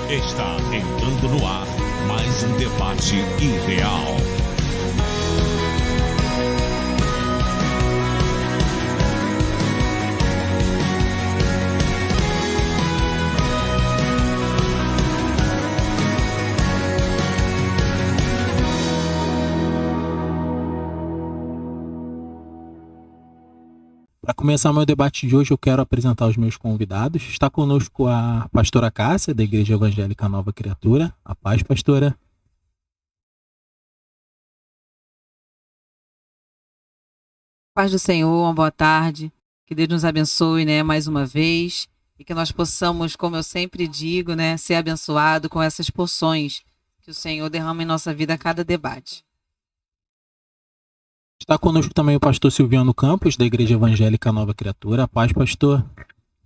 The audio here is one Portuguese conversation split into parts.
Está entrando no ar mais um debate irreal. Para começar meu debate de hoje, eu quero apresentar os meus convidados. Está conosco a pastora Cássia, da Igreja Evangélica Nova Criatura. A paz, pastora. Paz do Senhor, uma boa tarde. Que Deus nos abençoe, mais uma vez. E que nós possamos, como eu sempre digo, ser abençoado com essas porções que o Senhor derrama em nossa vida a cada debate. Está conosco também o pastor Silviano Campos, da Igreja Evangélica Nova Criatura. A paz, pastor.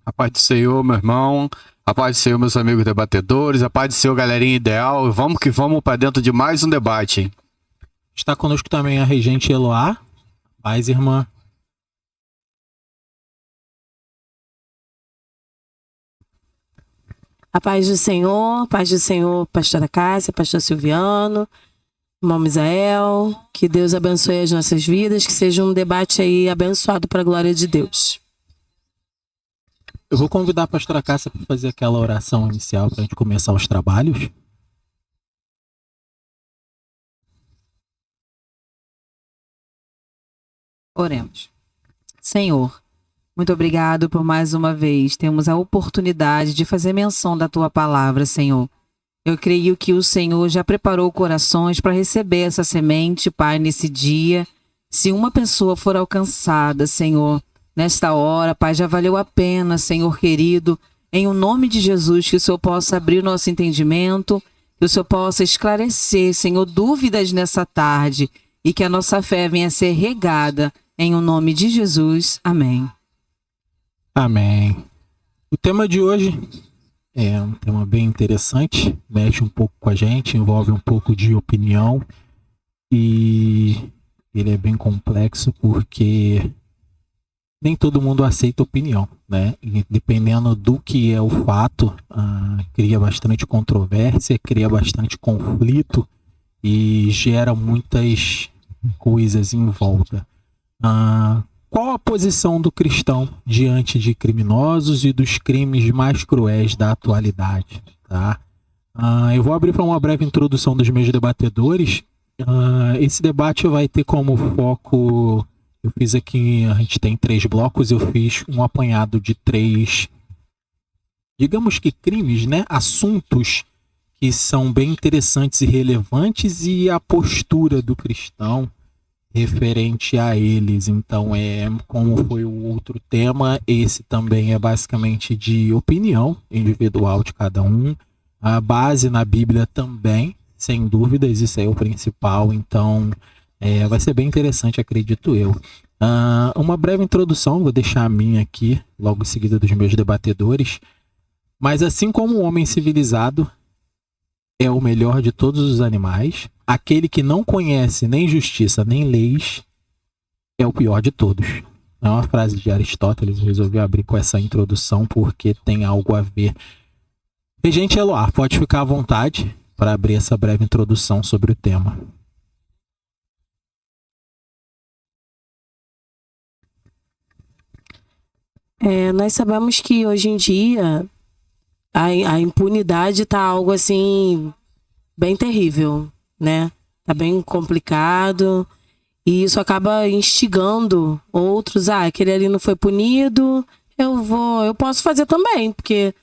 A paz do Senhor, meu irmão. A paz do Senhor, meus amigos debatedores. A paz do Senhor, galerinha ideal. Vamos que vamos para dentro de mais um debate, hein? Está conosco também a regente Eloá. Paz, irmã. A paz do Senhor, pastora Cássia, pastor Silviano, irmão Misael, que Deus abençoe as nossas vidas, que seja um debate aí abençoado para a glória de Deus. Eu vou convidar a pastora Cássia para fazer aquela oração inicial para a gente começar os trabalhos. Oremos. Senhor, muito obrigado por mais uma vez termos a oportunidade de fazer menção da Tua palavra, Senhor. Eu creio que o Senhor já preparou corações para receber essa semente, Pai, nesse dia. Se uma pessoa for alcançada, Senhor, nesta hora, Pai, já valeu a pena, Senhor querido, em o nome de Jesus, que o Senhor possa abrir o nosso entendimento, que o Senhor possa esclarecer, Senhor, dúvidas nessa tarde e que a nossa fé venha a ser regada em o nome de Jesus. Amém. Amém. O tema de hoje é um tema bem interessante, mexe um pouco com a gente, envolve um pouco de opinião e ele é bem complexo porque nem todo mundo aceita opinião, né? E dependendo do que é o fato, cria bastante controvérsia, cria bastante conflito e gera muitas coisas em volta. Qual a posição do cristão diante de criminosos e dos crimes mais cruéis da atualidade? Tá? Eu vou abrir para uma breve introdução dos meus debatedores. Esse debate vai ter como foco, eu fiz aqui, a gente tem 3 blocos, eu fiz um apanhado de 3, digamos que crimes, assuntos que são bem interessantes e relevantes e a postura do cristão referente a eles. Então, como foi o outro tema, esse também é basicamente de opinião individual de cada um. A base na Bíblia também, sem dúvidas, isso é o principal. Então, vai ser bem interessante, acredito eu. Uma breve introdução, vou deixar a minha aqui, logo em seguida dos meus debatedores. Mas assim como o homem civilizado é o melhor de todos os animais, aquele que não conhece nem justiça nem leis é o pior de todos. É uma frase de Aristóteles, eu resolvi abrir com essa introdução porque tem algo a ver. Regente Eloá, pode ficar à vontade para abrir essa breve introdução sobre o tema. Nós sabemos que hoje em dia a impunidade está algo assim bem terrível, né? Tá bem complicado e isso acaba instigando outros. Aquele ali não foi punido, eu posso fazer também, porque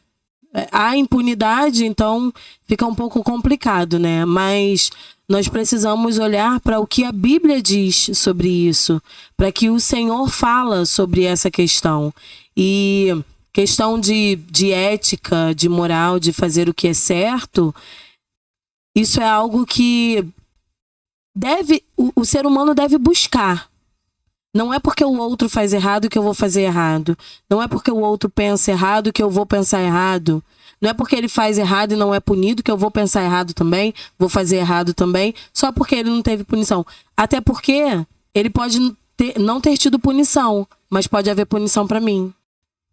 há impunidade, então fica um pouco complicado, né? Mas nós precisamos olhar para o que a Bíblia diz sobre isso, para que o Senhor fala sobre essa questão. E questão de ética, de moral, de fazer o que é certo, isso é algo que o ser humano deve buscar. Não é porque o outro faz errado que eu vou fazer errado. Não é porque o outro pensa errado que eu vou pensar errado. Não é porque ele faz errado e não é punido que eu vou pensar errado também, vou fazer errado também, só porque ele não teve punição. Até porque ele pode não ter tido punição, mas pode haver punição para mim,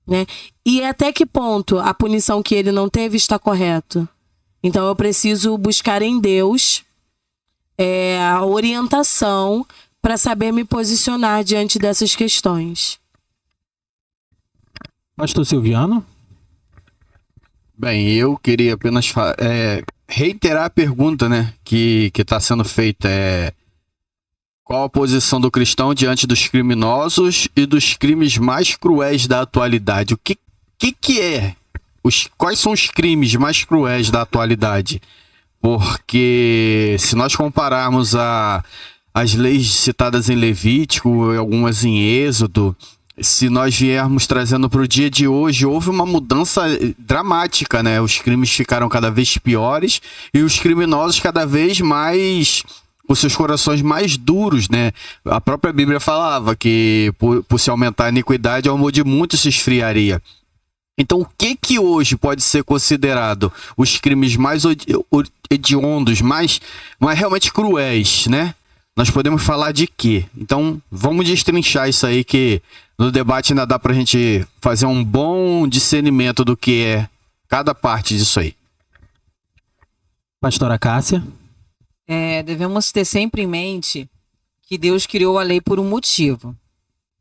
né? E até que ponto a punição que ele não teve está correto? Então eu preciso buscar em Deus a orientação para saber me posicionar diante dessas questões. Pastor Silviano? Bem, eu queria apenas reiterar a pergunta, né, que está sendo feita. Qual a posição do cristão diante dos criminosos e dos crimes mais cruéis da atualidade? O que é? Quais são os crimes mais cruéis da atualidade? Porque se nós compararmos as leis citadas em Levítico, algumas em Êxodo, se nós viermos trazendo para o dia de hoje, houve uma mudança dramática, né? Os crimes ficaram cada vez piores e os criminosos cada vez mais, com seus corações mais duros, né? A própria Bíblia falava que por se aumentar a iniquidade, o amor de muitos se esfriaria. Então, o que hoje pode ser considerado os crimes mais hediondos, mais realmente cruéis, né? Nós podemos falar de quê? Então, vamos destrinchar isso aí, que no debate ainda dá pra gente fazer um bom discernimento do que é cada parte disso aí. Pastora Cássia? Devemos ter sempre em mente que Deus criou a lei por um motivo.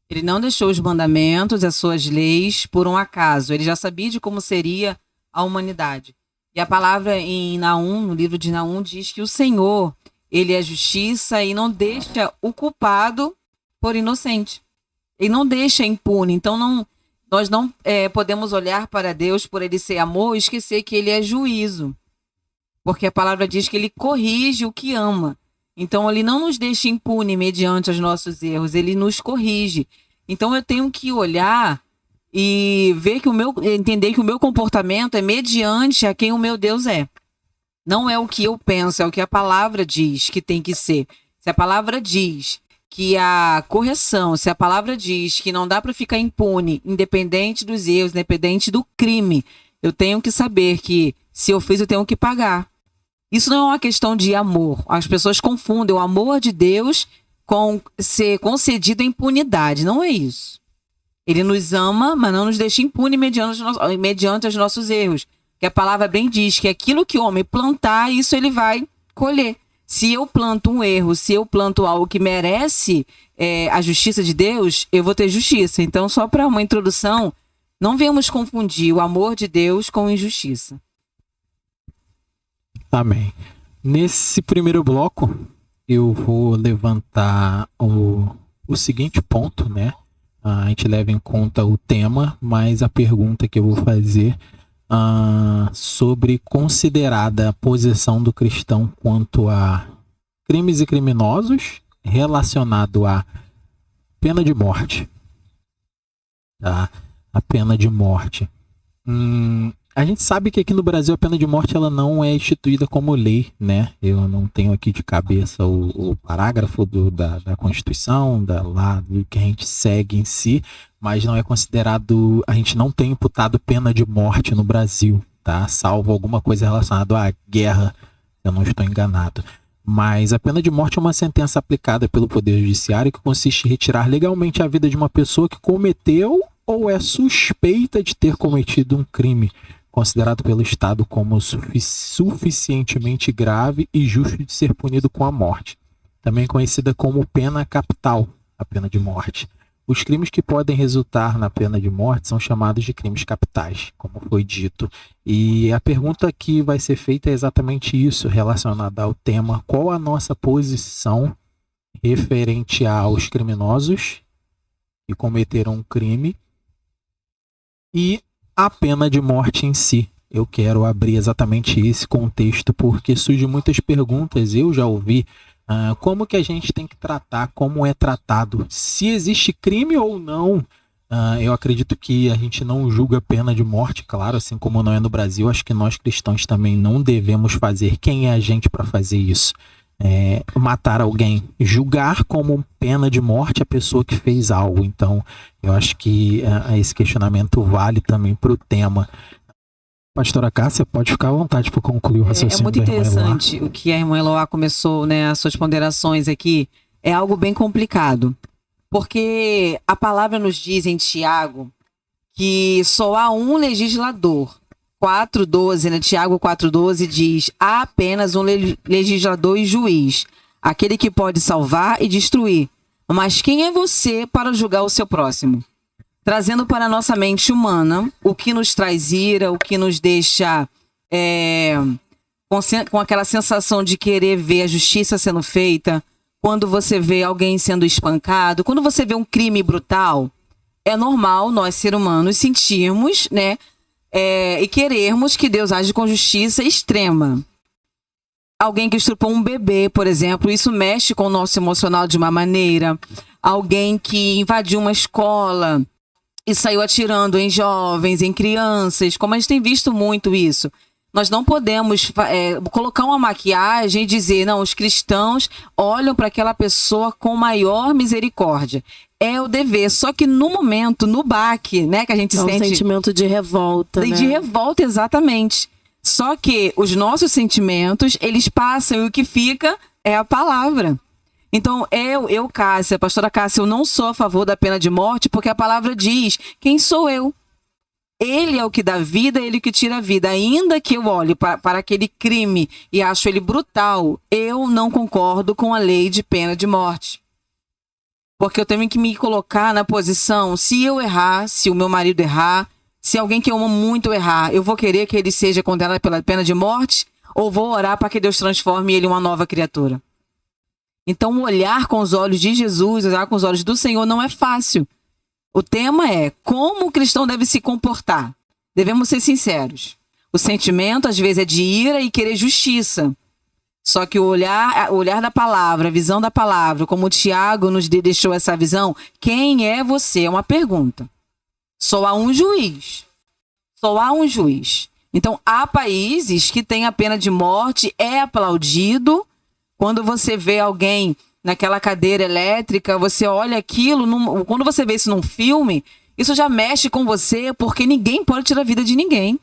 Ele não deixou os mandamentos, as suas leis, por um acaso. Ele já sabia de como seria a humanidade. E a palavra em Naum, no livro de Naum, diz que o Senhor, ele é justiça e não deixa o culpado por inocente. Ele não deixa impune. Então, nós não podemos olhar para Deus por ele ser amor e esquecer que ele é juízo. Porque a palavra diz que ele corrige o que ama. Então, ele não nos deixa impune mediante os nossos erros, ele nos corrige. Então, eu tenho que olhar e ver entender que o meu comportamento é mediante a quem o meu Deus é. Não é o que eu penso, é o que a palavra diz que tem que ser. Se a palavra diz que a correção, se a palavra diz que não dá para ficar impune, independente dos erros, independente do crime, eu tenho que saber que se eu fiz, eu tenho que pagar. Isso não é uma questão de amor. As pessoas confundem o amor de Deus com ser concedido a impunidade. Não é isso. Ele nos ama, mas não nos deixa impune mediante os nossos erros. Que a palavra bem diz que aquilo que o homem plantar, isso ele vai colher. Se eu planto um erro, se eu planto algo que merece a justiça de Deus, eu vou ter justiça. Então, só para uma introdução, não venhamos confundir o amor de Deus com injustiça. Amém. Nesse primeiro bloco, eu vou levantar o seguinte ponto, né? A gente leva em conta o tema, mas a pergunta que eu vou fazer sobre considerada a posição do cristão quanto a crimes e criminosos relacionado à pena de morte. Tá? A pena de morte. A gente sabe que aqui no Brasil a pena de morte ela não é instituída como lei, né? Eu não tenho aqui de cabeça o parágrafo da Constituição, lá do que a gente segue em si, mas não é considerado, a gente não tem imputado pena de morte no Brasil, tá? Salvo alguma coisa relacionada à guerra, eu não estou enganado. Mas a pena de morte é uma sentença aplicada pelo Poder Judiciário que consiste em retirar legalmente a vida de uma pessoa que cometeu ou é suspeita de ter cometido um crime considerado pelo Estado como suficientemente grave e justo de ser punido com a morte. Também conhecida como pena capital, a pena de morte. Os crimes que podem resultar na pena de morte são chamados de crimes capitais, como foi dito. E a pergunta que vai ser feita é exatamente isso, relacionada ao tema: qual a nossa posição referente aos criminosos que cometeram um crime e a pena de morte em si. Eu quero abrir exatamente esse contexto porque surgem muitas perguntas. Eu já ouvi como que a gente tem que tratar, como é tratado, se existe crime ou não. Eu acredito que a gente não julga pena de morte, claro, assim como não é no Brasil. Acho que nós cristãos também não devemos fazer. Quem é a gente para fazer isso? Matar alguém, julgar como pena de morte a pessoa que fez algo. Então, eu acho que esse questionamento vale também para o tema. Pastora Cássia, pode ficar à vontade para concluir o raciocínio. É muito interessante o que a irmã Eloá começou, né, as suas ponderações aqui. É algo bem complicado, porque a palavra nos diz em Tiago que só há um legislador. 4:12, né? Tiago 4:12 diz: há apenas um legislador e juiz, aquele que pode salvar e destruir. Mas quem é você para julgar o seu próximo? Trazendo para a nossa mente humana o que nos traz ira, o que nos deixa com aquela sensação de querer ver a justiça sendo feita, quando você vê alguém sendo espancado, quando você vê um crime brutal, é normal nós, seres humanos, sentirmos, né, e querermos que Deus age com justiça extrema. Alguém que estrupou um bebê, por exemplo, isso mexe com o nosso emocional de uma maneira. Alguém que invadiu uma escola e saiu atirando em jovens, em crianças, como a gente tem visto muito isso. Nós não podemos colocar uma maquiagem e dizer, não, os cristãos olham para aquela pessoa com maior misericórdia. É o dever, só que no momento, no baque, né, que a gente sente... um sentimento de revolta, né? De revolta, exatamente. Só que os nossos sentimentos, eles passam e o que fica é a palavra. Então, eu, Cássia, a pastora Cássia, eu não sou a favor da pena de morte, porque a palavra diz, quem sou eu? Ele é o que dá vida, ele é o que tira a vida. Ainda que eu olhe para aquele crime e acho ele brutal, eu não concordo com a lei de pena de morte. Porque eu tenho que me colocar na posição, se eu errar, se o meu marido errar, se alguém que eu amo muito errar, eu vou querer que ele seja condenado pela pena de morte? Ou vou orar para que Deus transforme ele em uma nova criatura? Então, olhar com os olhos de Jesus, olhar com os olhos do Senhor não é fácil. O tema é como o cristão deve se comportar. Devemos ser sinceros. O sentimento, às vezes, é de ira e querer justiça. Só que o olhar da palavra, a visão da palavra, como o Tiago nos deixou essa visão, quem é você? É uma pergunta. Só há um juiz. Só há um juiz. Então, há países que têm a pena de morte, é aplaudido. Quando você vê alguém naquela cadeira elétrica, você olha aquilo, quando você vê isso num filme, isso já mexe com você, porque ninguém pode tirar a vida de ninguém.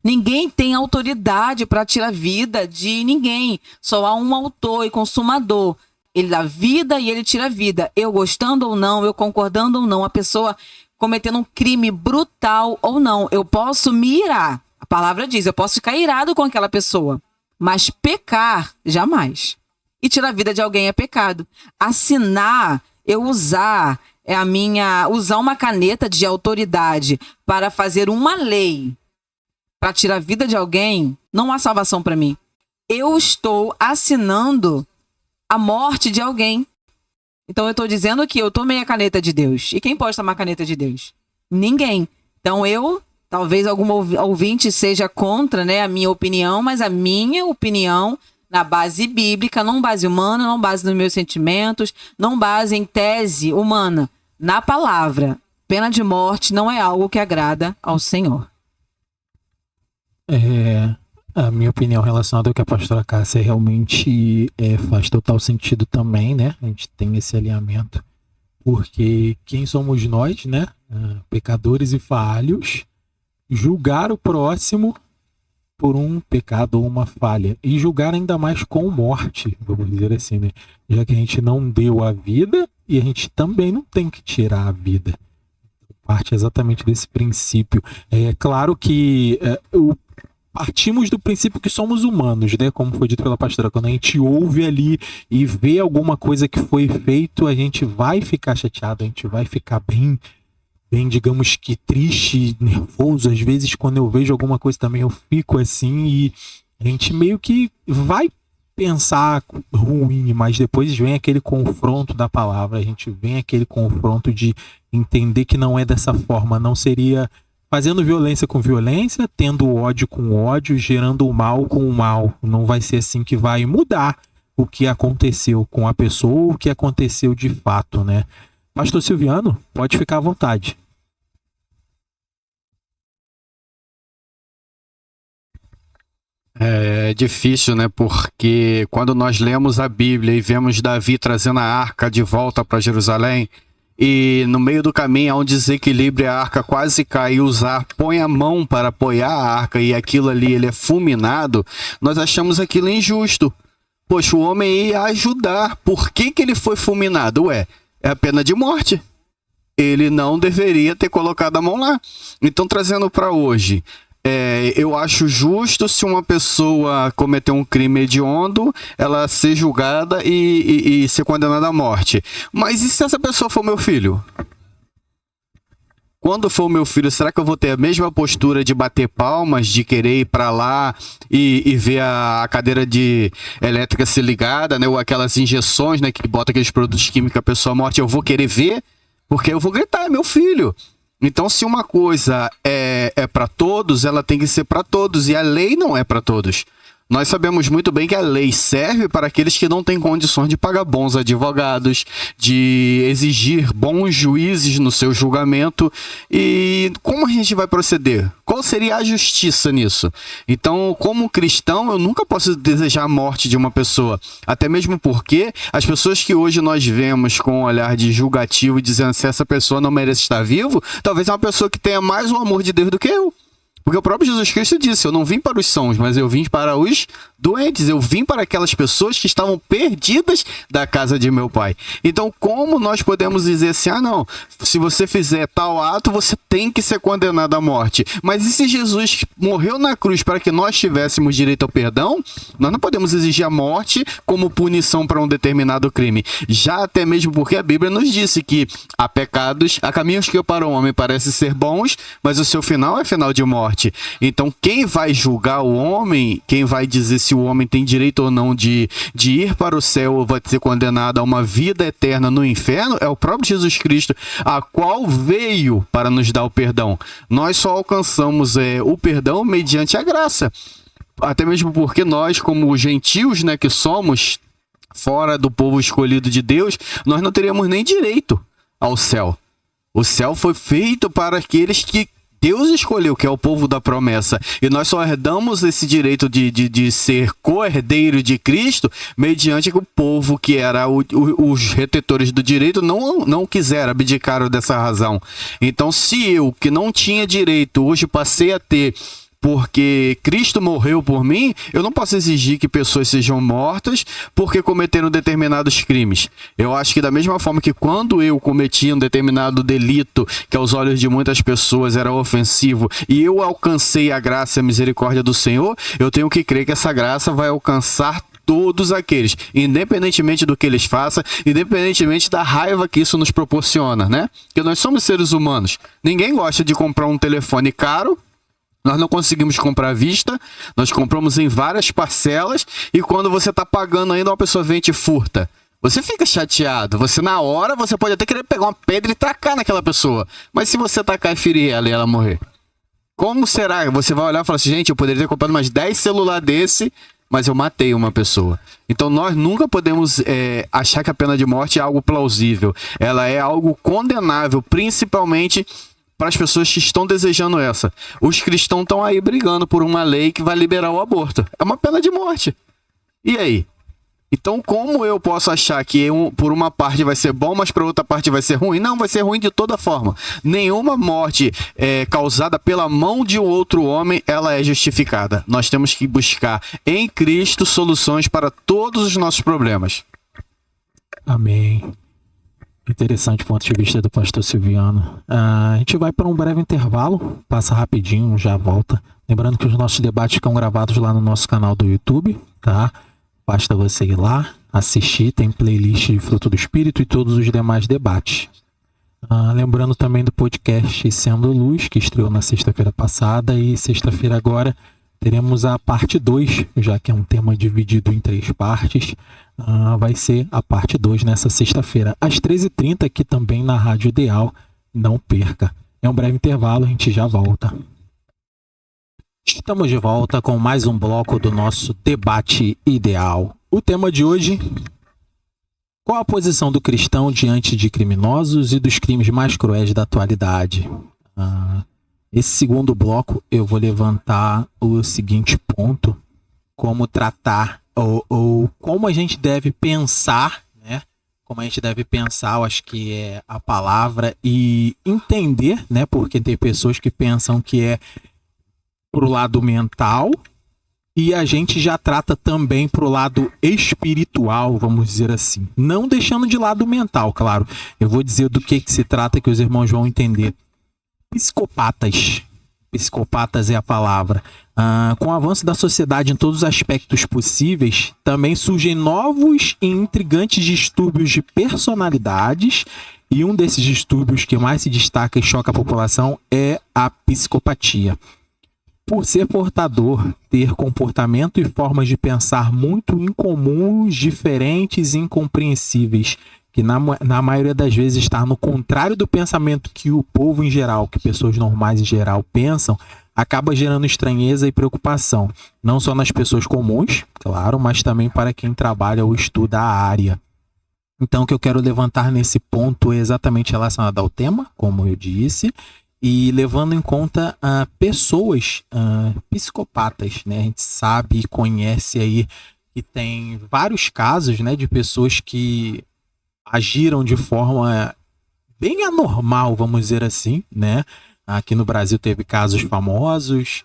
Ninguém tem autoridade para tirar a vida de ninguém. Só há um autor e consumador. Ele dá vida e ele tira a vida. Eu gostando ou não, eu concordando ou não, a pessoa cometendo um crime brutal ou não. Eu posso me irar. A palavra diz, eu posso ficar irado com aquela pessoa. Mas pecar, jamais. E tirar a vida de alguém é pecado. Assinar, eu usar uma caneta de autoridade para fazer uma lei para tirar a vida de alguém, não há salvação para mim. Eu estou assinando a morte de alguém. Então eu estou dizendo que eu tomei a caneta de Deus. E quem pode tomar a caneta de Deus? Ninguém. Então talvez algum ouvinte seja contra, né, a minha opinião, mas a minha opinião, na base bíblica, não base humana, não base nos meus sentimentos, não base em tese humana. Na palavra, pena de morte não é algo que agrada ao Senhor. A minha opinião relacionada ao que a pastora Cássia realmente faz total sentido também, né? A gente tem esse alinhamento, porque quem somos nós, né? Pecadores e falhos, julgar o próximo por um pecado ou uma falha, e julgar ainda mais com morte, vamos dizer assim, né? Já que a gente não deu a vida e a gente também não tem que tirar a vida. Parte exatamente desse princípio. É claro que partimos do princípio que somos humanos, né? Como foi dito pela pastora, quando a gente ouve ali e vê alguma coisa que foi feito, a gente vai ficar chateado, a gente vai ficar bem, digamos que triste, nervoso. Às vezes, quando eu vejo alguma coisa também, eu fico assim, e a gente meio que vai pensar ruim, mas depois vem aquele confronto da palavra, a gente vem aquele confronto de entender que não é dessa forma, não seria fazendo violência com violência, tendo ódio com ódio, gerando o mal com o mal. Não vai ser assim que vai mudar o que aconteceu com a pessoa, o que aconteceu de fato, né? Pastor Silviano, pode ficar à vontade. É difícil, né? Porque quando nós lemos a Bíblia e vemos Davi trazendo a arca de volta para Jerusalém, e no meio do caminho há um desequilíbrio, a arca quase cai, e Uzá põe a mão para apoiar a arca e aquilo ali ele é fulminado, nós achamos aquilo injusto. Poxa, o homem ia ajudar. Por que ele foi fulminado? É a pena de morte. Ele não deveria ter colocado a mão lá. Então, trazendo para hoje, eu acho justo se uma pessoa cometer um crime hediondo, ela ser julgada e ser condenada à morte. Mas e se essa pessoa for meu filho? Quando for meu filho, será que eu vou ter a mesma postura de bater palmas, de querer ir para lá e ver a cadeira elétrica ser ligada, né? Ou aquelas injeções, né, que bota aqueles produtos químicos a pessoa morte, eu vou querer ver, porque eu vou gritar, é meu filho. Então, se uma coisa é para todos, ela tem que ser para todos, e a lei não é para todos. Nós sabemos muito bem que a lei serve para aqueles que não têm condições de pagar bons advogados, de exigir bons juízes no seu julgamento. E como a gente vai proceder? Qual seria a justiça nisso? Então, como cristão, eu nunca posso desejar a morte de uma pessoa. Até mesmo porque as pessoas que hoje nós vemos com um olhar de julgativo, dizendo se essa pessoa não merece estar vivo, talvez é uma pessoa que tenha mais o amor de Deus do que eu. Porque o próprio Jesus Cristo disse, eu não vim para os sãos, mas eu vim para os doentes. Eu vim para aquelas pessoas que estavam perdidas da casa de meu pai. Então, como nós podemos dizer assim, não, se você fizer tal ato, você tem que ser condenado à morte. Mas e se Jesus morreu na cruz para que nós tivéssemos direito ao perdão? Nós não podemos exigir a morte como punição para um determinado crime. Já até mesmo porque a Bíblia nos disse que há pecados, há caminhos que para o homem parecem ser bons, mas o seu final é final de morte. Então, quem vai julgar o homem, quem vai dizer se o homem tem direito ou não de ir para o céu ou vai ser condenado a uma vida eterna no inferno, é o próprio Jesus Cristo, a qual veio para nos dar o perdão. Nós só alcançamos o perdão mediante a graça. Até mesmo porque nós, como gentios, né, que somos fora do povo escolhido de Deus, nós não teríamos nem direito ao céu. O céu foi feito para aqueles que Deus escolheu, que é o povo da promessa. E nós só herdamos esse direito de ser co-herdeiro de Cristo mediante que o povo que era os retetores do direito não quiseram, abdicaram dessa razão. Então, se eu, que não tinha direito, hoje passei a ter, porque Cristo morreu por mim, eu não posso exigir que pessoas sejam mortas porque cometeram determinados crimes. Eu acho que da mesma forma que quando eu cometi um determinado delito que aos olhos de muitas pessoas era ofensivo e eu alcancei a graça e a misericórdia do Senhor, eu tenho que crer que essa graça vai alcançar todos aqueles, independentemente do que eles façam, independentemente da raiva que isso nos proporciona, né? Porque nós somos seres humanos. Ninguém gosta de comprar um telefone caro. Nós não conseguimos comprar à vista, nós compramos em várias parcelas e quando você está pagando ainda uma pessoa vem e te furta. Você fica chateado, você na hora você pode até querer pegar uma pedra e tacar naquela pessoa, mas se você tacar e ferir ela e ela morrer, como será? Você vai olhar e falar assim, gente, eu poderia ter comprado mais 10 celulares desse, mas eu matei uma pessoa. Então nós nunca podemos achar que a pena de morte é algo plausível, ela é algo condenável, principalmente para as pessoas que estão desejando essa. Os cristãos estão aí brigando por uma lei que vai liberar o aborto. É uma pena de morte. E aí? Então, como eu posso achar que por uma parte vai ser bom, mas para outra parte vai ser ruim? Não, vai ser ruim de toda forma. Nenhuma morte causada pela mão de um outro homem, ela é justificada. Nós temos que buscar em Cristo soluções para todos os nossos problemas. Amém. Interessante ponto de vista do pastor Silviano. A gente vai para um breve intervalo, passa rapidinho, já volta. Lembrando que os nossos debates ficam gravados lá no nosso canal do YouTube, tá? Basta você ir lá, assistir, tem playlist de Fruto do Espírito e todos os demais debates. Lembrando também do podcast Sendo Luz, que estreou na sexta-feira passada e sexta-feira agora teremos a parte 2, já que é um tema dividido em 3 partes. Vai ser a parte 2 nessa sexta-feira, às 13h30, aqui também na Rádio Ideal. Não perca. É um breve intervalo, a gente já volta. Estamos de volta com mais um bloco do nosso Debate Ideal. O tema de hoje: qual a posição do cristão diante de criminosos e dos crimes mais cruéis da atualidade? Esse segundo bloco eu vou levantar o seguinte ponto: como tratar ou como a gente deve pensar, né? Como a gente deve pensar, eu acho que é a palavra, e entender, né? Porque tem pessoas que pensam que é pro lado mental e a gente já trata também pro lado espiritual, vamos dizer assim. Não deixando de lado mental, claro. Eu vou dizer do que se trata, que os irmãos vão entender. Psicopatas. Psicopatas é a palavra. Com o avanço da sociedade em todos os aspectos possíveis, também surgem novos e intrigantes distúrbios de personalidades, e um desses distúrbios que mais se destaca e choca a população é a psicopatia. Por ser portador, ter comportamento e formas de pensar muito incomuns, diferentes e incompreensíveis, que na maioria das vezes está no contrário do pensamento que o povo em geral, que pessoas normais em geral pensam, acaba gerando estranheza e preocupação, não só nas pessoas comuns, claro, mas também para quem trabalha ou estuda a área. Então, o que eu quero levantar nesse ponto é exatamente relacionado ao tema, como eu disse, e levando em conta pessoas psicopatas, né? A gente sabe e conhece aí que tem vários casos, né, de pessoas que agiram de forma bem anormal, vamos dizer assim, né? Aqui no Brasil teve casos famosos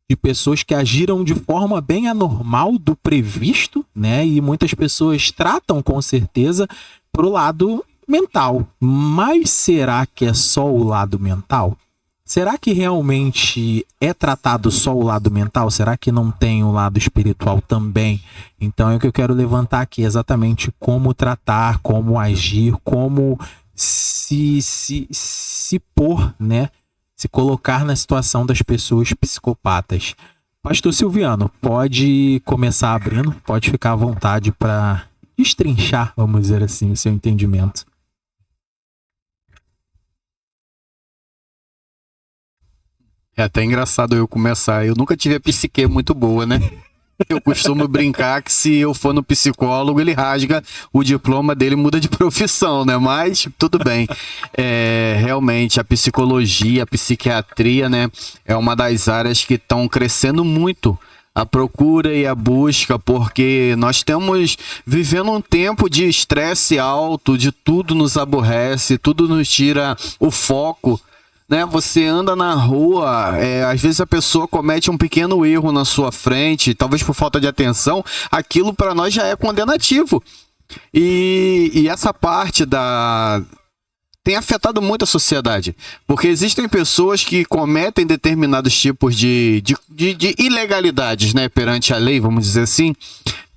de pessoas que agiram de forma bem anormal do previsto, né? E muitas pessoas tratam com certeza pro lado mental. Mas será que é só o lado mental? Será que realmente é tratado só o lado mental? Será que não tem o lado espiritual também? Então é o que eu quero levantar aqui, exatamente como tratar, como agir, como se pôr, né? Se colocar na situação das pessoas psicopatas. Pastor Silviano, pode começar abrindo, pode ficar à vontade para destrinchar, vamos dizer assim, o seu entendimento. É até engraçado eu começar. Eu nunca tive a psique muito boa, né? Eu costumo brincar que se eu for no psicólogo, ele rasga o diploma dele e muda de profissão, né? Mas tudo bem. Realmente, a psicologia, a psiquiatria, né? É uma das áreas que estão crescendo muito. A procura e a busca, porque nós estamos vivendo um tempo de estresse alto, de tudo nos aborrece, tudo nos tira o foco. Né? Você anda na rua, às vezes a pessoa comete um pequeno erro na sua frente, talvez por falta de atenção, aquilo para nós já é condenativo. E essa parte tem afetado muito a sociedade, porque existem pessoas que cometem determinados tipos de ilegalidades, né, perante a lei, vamos dizer assim,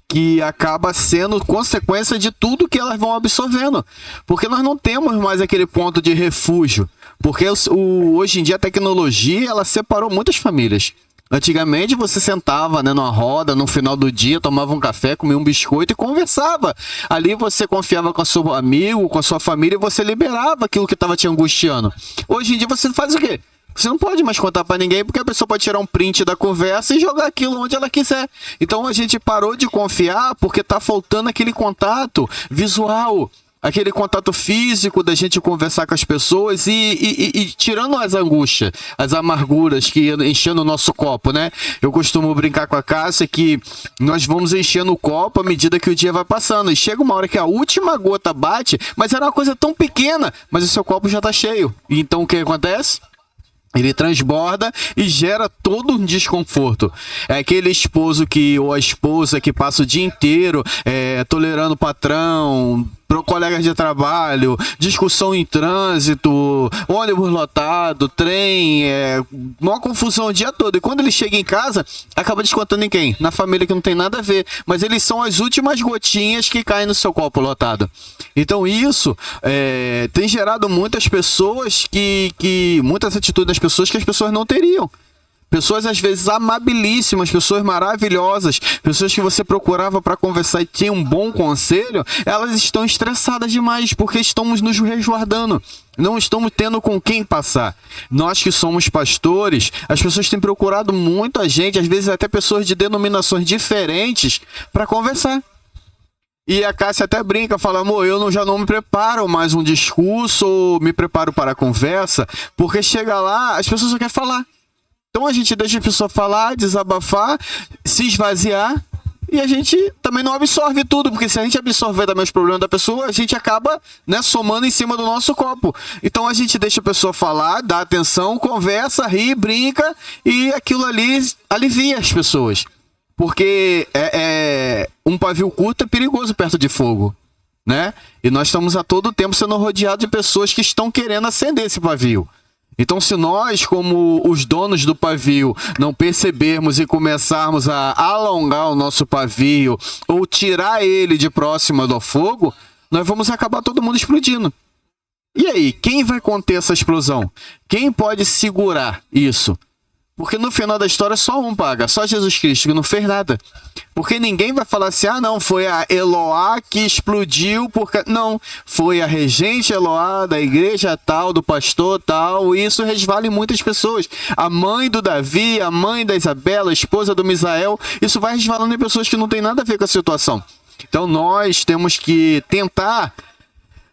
que acaba sendo consequência de tudo que elas vão absorvendo. Porque nós não temos mais aquele ponto de refúgio. Porque hoje em dia a tecnologia, ela separou muitas famílias. Antigamente você sentava, né, numa roda, no final do dia, tomava um café, comia um biscoito e conversava. Ali você confiava com o seu amigo, com a sua família, e você liberava aquilo que estava te angustiando. Hoje em dia você faz o quê? Você não pode mais contar para ninguém, porque a pessoa pode tirar um print da conversa e jogar aquilo onde ela quiser. Então a gente parou de confiar porque tá faltando aquele contato visual, aquele contato físico da gente conversar com as pessoas e tirando as angústias, as amarguras que enchendo o nosso copo, né? Eu costumo brincar com a Cássia que nós vamos enchendo o copo à medida que o dia vai passando. E chega uma hora que a última gota bate, mas era uma coisa tão pequena, mas o seu copo já tá cheio. E então o que acontece? Ele transborda e gera todo um desconforto. É aquele esposo ou a esposa que passa o dia inteiro tolerando o patrão, colegas de trabalho, discussão em trânsito, ônibus lotado, trem, uma confusão o dia todo. E quando ele chega em casa, acaba descontando em quem? Na família, que não tem nada a ver. Mas eles são as últimas gotinhas que caem no seu copo lotado. Então isso tem gerado muitas pessoas muitas atitudes das pessoas que as pessoas não teriam. Pessoas às vezes amabilíssimas, pessoas maravilhosas, pessoas que você procurava para conversar e tinha um bom conselho, elas estão estressadas demais porque estamos nos resguardando, não estamos tendo com quem passar. Nós que somos pastores, as pessoas têm procurado muito a gente, às vezes até pessoas de denominações diferentes, para conversar. E a Cássia até brinca, fala, amor, eu já não me preparo mais um discurso, ou me preparo para a conversa, porque chega lá, as pessoas só querem falar. Então a gente deixa a pessoa falar, desabafar, se esvaziar, e a gente também não absorve tudo, porque se a gente absorver também os problemas da pessoa, a gente acaba, né, somando em cima do nosso copo. Então a gente deixa a pessoa falar, dá atenção, conversa, ri, brinca, e aquilo ali alivia as pessoas. Porque um pavio curto é perigoso perto de fogo, né? E nós estamos a todo tempo sendo rodeados de pessoas que estão querendo acender esse pavio. Então, se nós, como os donos do pavio, não percebermos e começarmos a alongar o nosso pavio ou tirar ele de próxima do fogo, nós vamos acabar todo mundo explodindo. E aí, quem vai conter essa explosão? Quem pode segurar isso? Porque no final da história só um paga, só Jesus Cristo, que não fez nada. Porque ninguém vai falar assim, ah não, foi a Eloá que explodiu, porque... Não, foi a regente Eloá da igreja tal, do pastor tal, e isso resvala em muitas pessoas. A mãe do Davi, a mãe da Isabela, a esposa do Misael, isso vai resvalando em pessoas que não tem nada a ver com a situação. Então nós temos que tentar...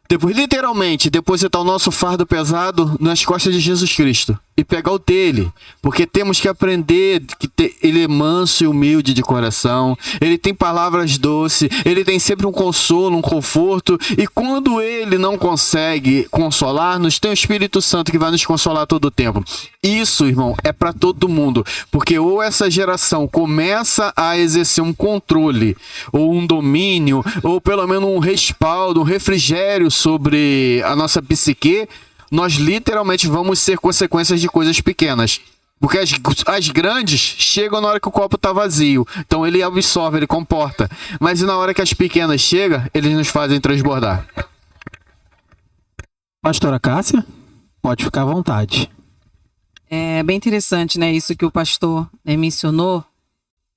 Depois, literalmente, depositar o nosso fardo pesado nas costas de Jesus Cristo e pegar o dele, porque temos que aprender que ele é manso e humilde de coração, ele tem palavras doces, ele tem sempre um consolo, um conforto, e quando ele não consegue consolar-nos, tem o Espírito Santo que vai nos consolar todo o tempo. Isso, irmão, é para todo mundo, porque ou essa geração começa a exercer um controle, ou um domínio, ou pelo menos um respaldo, um refrigério sobre a nossa psique, nós literalmente vamos ser consequências de coisas pequenas. Porque as grandes chegam na hora que o copo está vazio. Então ele absorve, ele comporta. Mas na hora que as pequenas chegam, eles nos fazem transbordar. Pastora Cássia, pode ficar à vontade. É bem interessante, né? Isso que o pastor mencionou.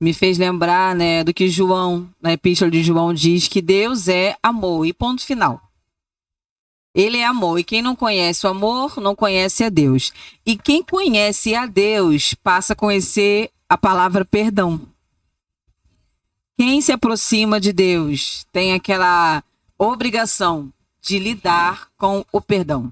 Me fez lembrar, né, do que João, na epístola de João, diz que Deus é amor. E ponto final. Ele é amor, e quem não conhece o amor, não conhece a Deus. E quem conhece a Deus, passa a conhecer a palavra perdão. Quem se aproxima de Deus tem aquela obrigação de lidar com o perdão.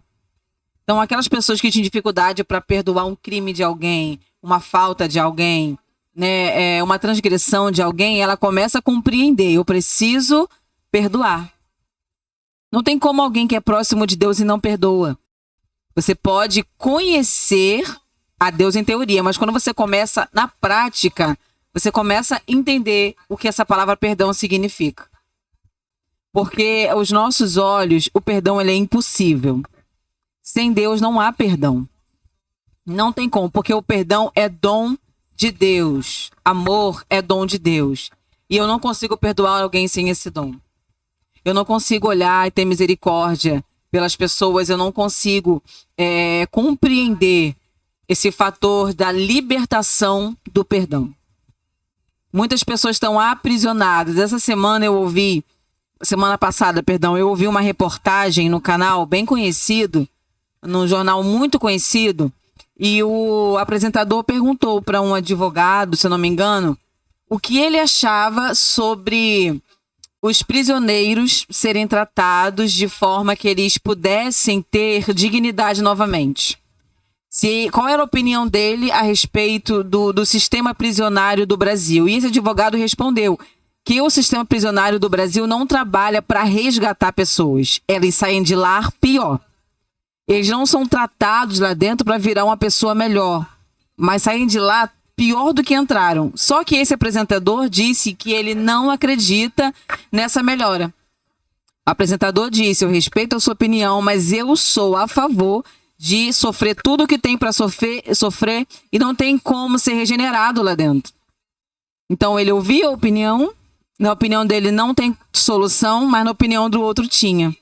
Então, aquelas pessoas que têm dificuldade para perdoar um crime de alguém, uma falta de alguém, né, uma transgressão de alguém, ela começa a compreender, eu preciso perdoar. Não tem como alguém que é próximo de Deus e não perdoa. Você pode conhecer a Deus em teoria, mas quando você começa na prática, você começa a entender o que essa palavra perdão significa. Porque aos nossos olhos, o perdão ele é impossível. Sem Deus não há perdão. Não tem como, porque o perdão é dom de Deus. Amor é dom de Deus. E eu não consigo perdoar alguém sem esse dom. Eu não consigo olhar e ter misericórdia pelas pessoas. Eu não consigo compreender esse fator da libertação do perdão. Muitas pessoas estão aprisionadas. Semana passada, eu ouvi uma reportagem no canal bem conhecido, num jornal muito conhecido, e o apresentador perguntou para um advogado, se eu não me engano, o que ele achava sobre os prisioneiros serem tratados de forma que eles pudessem ter dignidade novamente. Qual era a opinião dele a respeito do sistema prisionário do Brasil? E esse advogado respondeu que o sistema prisionário do Brasil não trabalha para resgatar pessoas. Eles saem de lá pior. Eles não são tratados lá dentro para virar uma pessoa melhor, mas saem de lá pior do que entraram. Só que esse apresentador disse que ele não acredita nessa melhora. O apresentador disse, eu respeito a sua opinião, mas eu sou a favor de sofrer tudo o que tem para sofrer e não tem como ser regenerado lá dentro. Então ele ouvia a opinião, na opinião dele não tem solução, mas na opinião do outro tinha.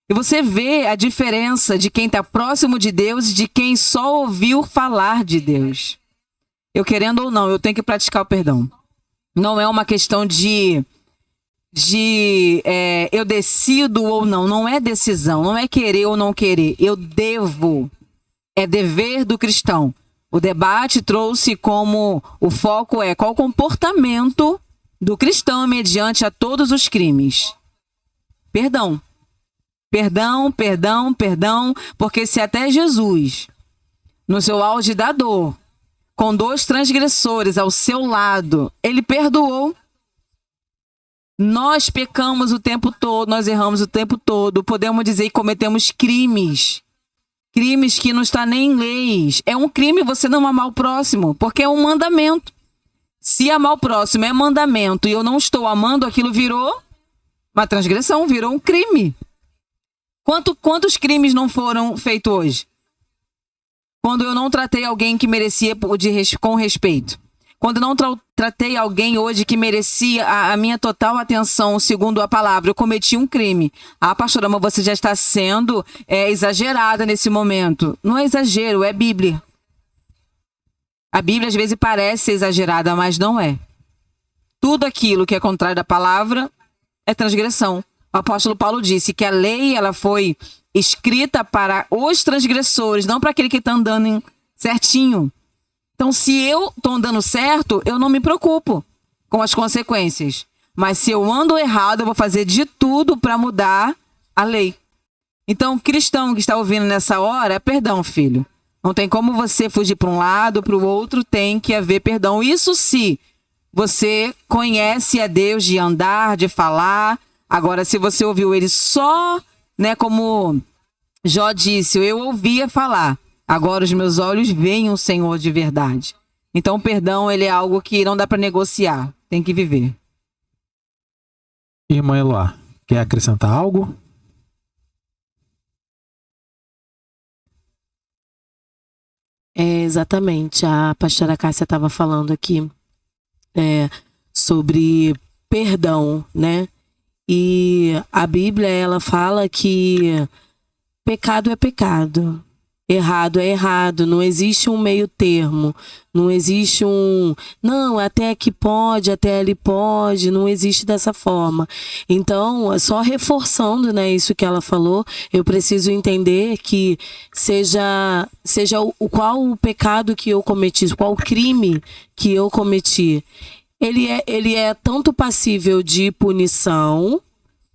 E você vê a diferença de quem está próximo de Deus e de quem só ouviu falar de Deus. Eu querendo ou não, eu tenho que praticar o perdão. Não é uma questão de eu decido ou não. Não é decisão, não é querer ou não querer. Eu devo. É dever do cristão. O debate trouxe como o foco qual o comportamento do cristão mediante a todos os crimes. Perdão. Perdão, perdão, perdão, porque se até Jesus, no seu auge da dor, com 2 transgressores ao seu lado, ele perdoou. Nós pecamos o tempo todo, nós erramos o tempo todo, podemos dizer que cometemos crimes. Crimes que não está nem em leis. É um crime você não amar o próximo, porque é um mandamento. Se amar o próximo é mandamento e eu não estou amando, aquilo virou uma transgressão, virou um crime. Quantos crimes não foram feitos hoje? Quando eu não tratei alguém que merecia com respeito. Quando eu não tratei alguém hoje que merecia a minha total atenção, segundo a palavra, eu cometi um crime. Ah, pastora, mas você já está sendo exagerada nesse momento. Não é exagero, é Bíblia. A Bíblia às vezes parece exagerada, mas não é. Tudo aquilo que é contrário da palavra é transgressão. O apóstolo Paulo disse que a lei ela foi escrita para os transgressores, não para aquele que está andando certinho. Então, se eu estou andando certo, eu não me preocupo com as consequências. Mas se eu ando errado, eu vou fazer de tudo para mudar a lei. Então, cristão que está ouvindo nessa hora, perdão, filho. Não tem como você fugir para um lado, para o outro, tem que haver perdão. Isso se você conhece a Deus de andar, de falar. Agora, se você ouviu ele só, né, como Jó disse, eu ouvia falar. Agora os meus olhos veem o Senhor de verdade. Então, o perdão, ele é algo que não dá para negociar. Tem que viver. Irmã Eloá, quer acrescentar algo? Exatamente. A pastora Cássia estava falando aqui sobre perdão, né? E a Bíblia, ela fala que pecado é pecado. Errado é errado, não existe um meio termo, não existe não, até aqui pode, até ali pode, não existe dessa forma. Então, só reforçando, né, isso que ela falou, eu preciso entender que seja qual o pecado que eu cometi, qual o crime que eu cometi, ele é tanto passível de punição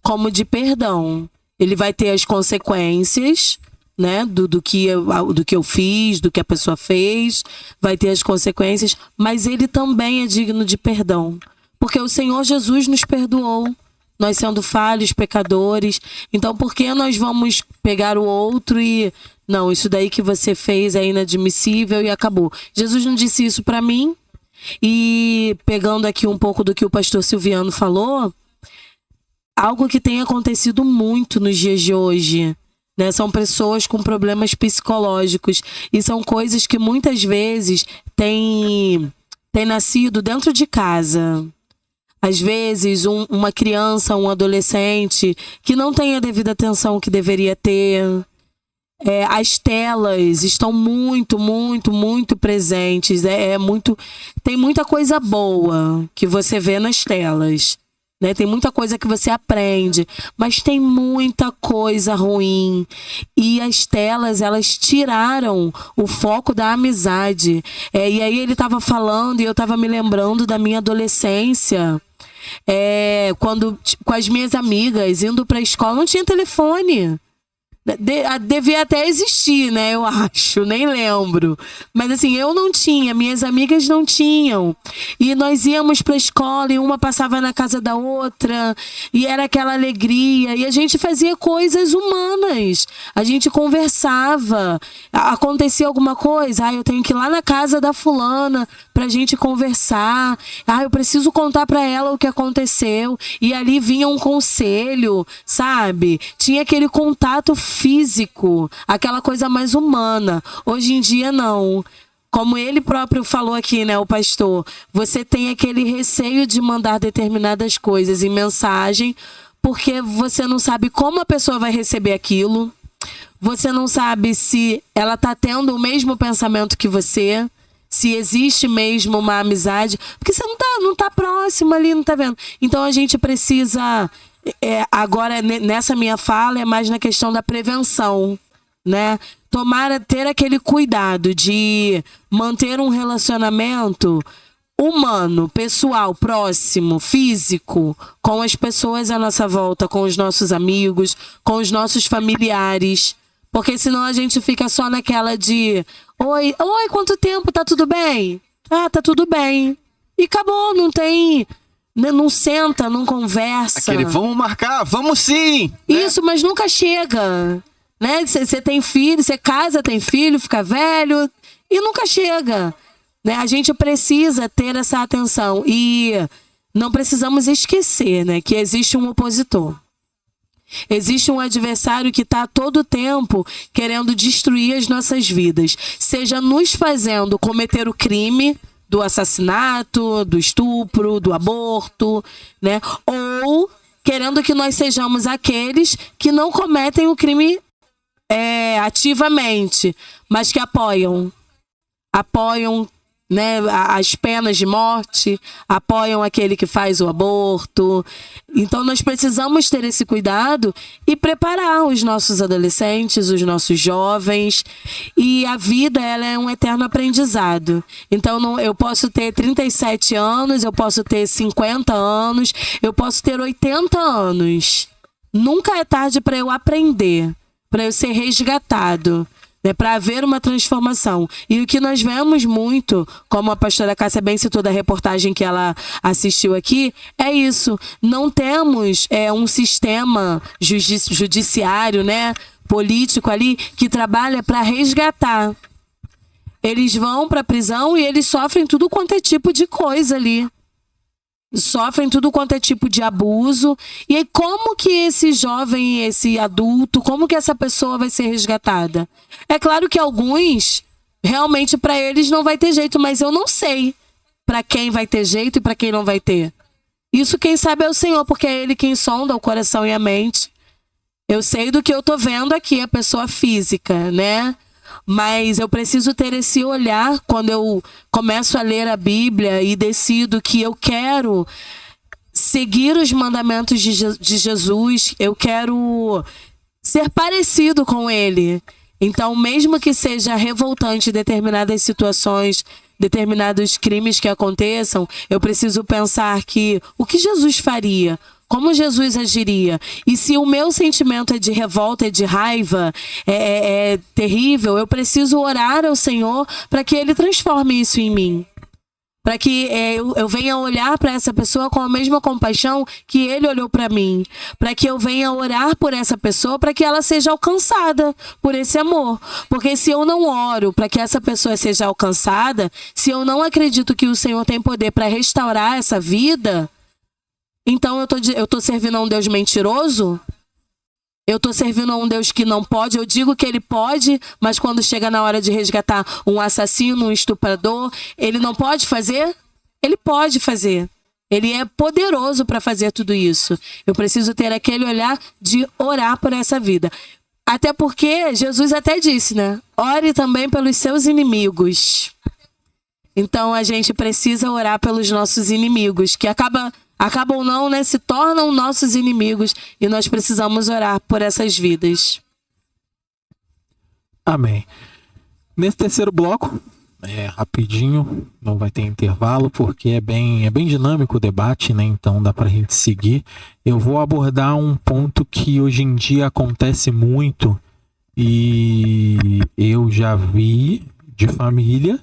como de perdão. Ele vai ter as consequências, né, do que eu fiz, do que a pessoa fez, vai ter as consequências, mas ele também é digno de perdão, porque o Senhor Jesus nos perdoou, nós sendo falhos, pecadores. Então, por que nós vamos pegar o outro e não, isso daí que você fez é inadmissível e acabou? Jesus não disse isso para mim. E pegando aqui um pouco do que o pastor Silviano falou, algo que tem acontecido muito nos dias de hoje, né? São pessoas com problemas psicológicos e são coisas que muitas vezes têm nascido dentro de casa. Às vezes, uma criança, um adolescente que não tem a devida atenção que deveria ter. As telas estão muito, muito, muito presentes. Tem muita coisa boa que você vê nas telas. Né? Tem muita coisa que você aprende, mas tem muita coisa ruim. E as telas, elas tiraram o foco da amizade. E aí ele estava falando e eu estava me lembrando da minha adolescência. Quando com as minhas amigas, indo para a escola, não tinha telefone. Devia até existir, né? Eu acho, nem lembro. Mas assim, eu não tinha, minhas amigas não tinham. E nós íamos pra escola e uma passava na casa da outra. E era aquela alegria. E a gente fazia coisas humanas. A gente conversava. Acontecia alguma coisa, eu tenho que ir lá na casa da fulana pra gente conversar. Eu preciso contar pra ela o que aconteceu. E ali vinha um conselho, sabe? Tinha aquele contato físico, aquela coisa mais humana. Hoje em dia, não. Como ele próprio falou aqui, né, o pastor, você tem aquele receio de mandar determinadas coisas em mensagem, porque você não sabe como a pessoa vai receber aquilo, você não sabe se ela está tendo o mesmo pensamento que você, se existe mesmo uma amizade, porque você não tá próximo ali, não tá vendo. Então a gente precisa... agora, nessa minha fala, é mais na questão da prevenção, né? Ter aquele cuidado de manter um relacionamento humano, pessoal, próximo, físico, com as pessoas à nossa volta, com os nossos amigos, com os nossos familiares. Porque senão a gente fica só naquela de oi, quanto tempo? Tá tudo bem? Tá tudo bem. E acabou, não tem... Não senta, não conversa. Aquele, vamos marcar, vamos sim! Isso, mas nunca chega. Né? Você tem filho, você casa, tem filho, fica velho e nunca chega. Né? A gente precisa ter essa atenção e não precisamos esquecer, né, que existe um opositor. Existe um adversário que está a todo tempo querendo destruir as nossas vidas, seja nos fazendo cometer o crime do assassinato, do estupro, do aborto, né? Ou querendo que nós sejamos aqueles que não cometem o crime ativamente, mas que apoiam, né, as penas de morte, apoiam aquele que faz o aborto. Então nós precisamos ter esse cuidado e preparar os nossos adolescentes, os nossos jovens. E a vida, ela é um eterno aprendizado. Então eu posso ter 37 anos, eu posso ter 50 anos, eu posso ter 80 anos. Nunca é tarde para eu aprender, para eu ser resgatado, né, para haver uma transformação. E o que nós vemos muito, como a pastora Cássia bem citou da reportagem que ela assistiu aqui, é isso. Não temos um sistema judiciário, né, político ali, que trabalha para resgatar. Eles vão para a prisão e eles sofrem tudo quanto é tipo de coisa ali. Sofrem tudo quanto é tipo de abuso. E aí como que esse jovem, esse adulto, como que essa pessoa vai ser resgatada? É claro que alguns, realmente para eles não vai ter jeito, mas eu não sei para quem vai ter jeito e para quem não vai ter. Isso quem sabe é o Senhor, porque é Ele quem sonda o coração e a mente. Eu sei do que eu tô vendo aqui, a pessoa física, né? Mas eu preciso ter esse olhar quando eu começo a ler a Bíblia e decido que eu quero seguir os mandamentos de Jesus, eu quero ser parecido com Ele. Então, mesmo que seja revoltante determinadas situações, determinados crimes que aconteçam, eu preciso pensar que o que Jesus faria? Como Jesus agiria? E se o meu sentimento é de revolta, é de raiva, é terrível, eu preciso orar ao Senhor para que Ele transforme isso em mim. Para que eu venha olhar para essa pessoa com a mesma compaixão que Ele olhou para mim. Para que eu venha orar por essa pessoa, para que ela seja alcançada por esse amor. Porque se eu não oro para que essa pessoa seja alcançada, se eu não acredito que o Senhor tem poder para restaurar essa vida, então eu tô servindo a um Deus mentiroso? Eu tô servindo a um Deus que não pode? Eu digo que Ele pode, mas quando chega na hora de resgatar um assassino, um estuprador, Ele não pode fazer? Ele pode fazer. Ele é poderoso para fazer tudo isso. Eu preciso ter aquele olhar de orar por essa vida. Até porque Jesus até disse, né? Ore também pelos seus inimigos. Então a gente precisa orar pelos nossos inimigos, que acabam não, né? Se tornam nossos inimigos, e nós precisamos orar por essas vidas. Amém. Nesse terceiro bloco, rapidinho, não vai ter intervalo, porque é bem dinâmico o debate, né? Então dá pra gente seguir. Eu vou abordar um ponto que hoje em dia acontece muito, e eu já vi de família,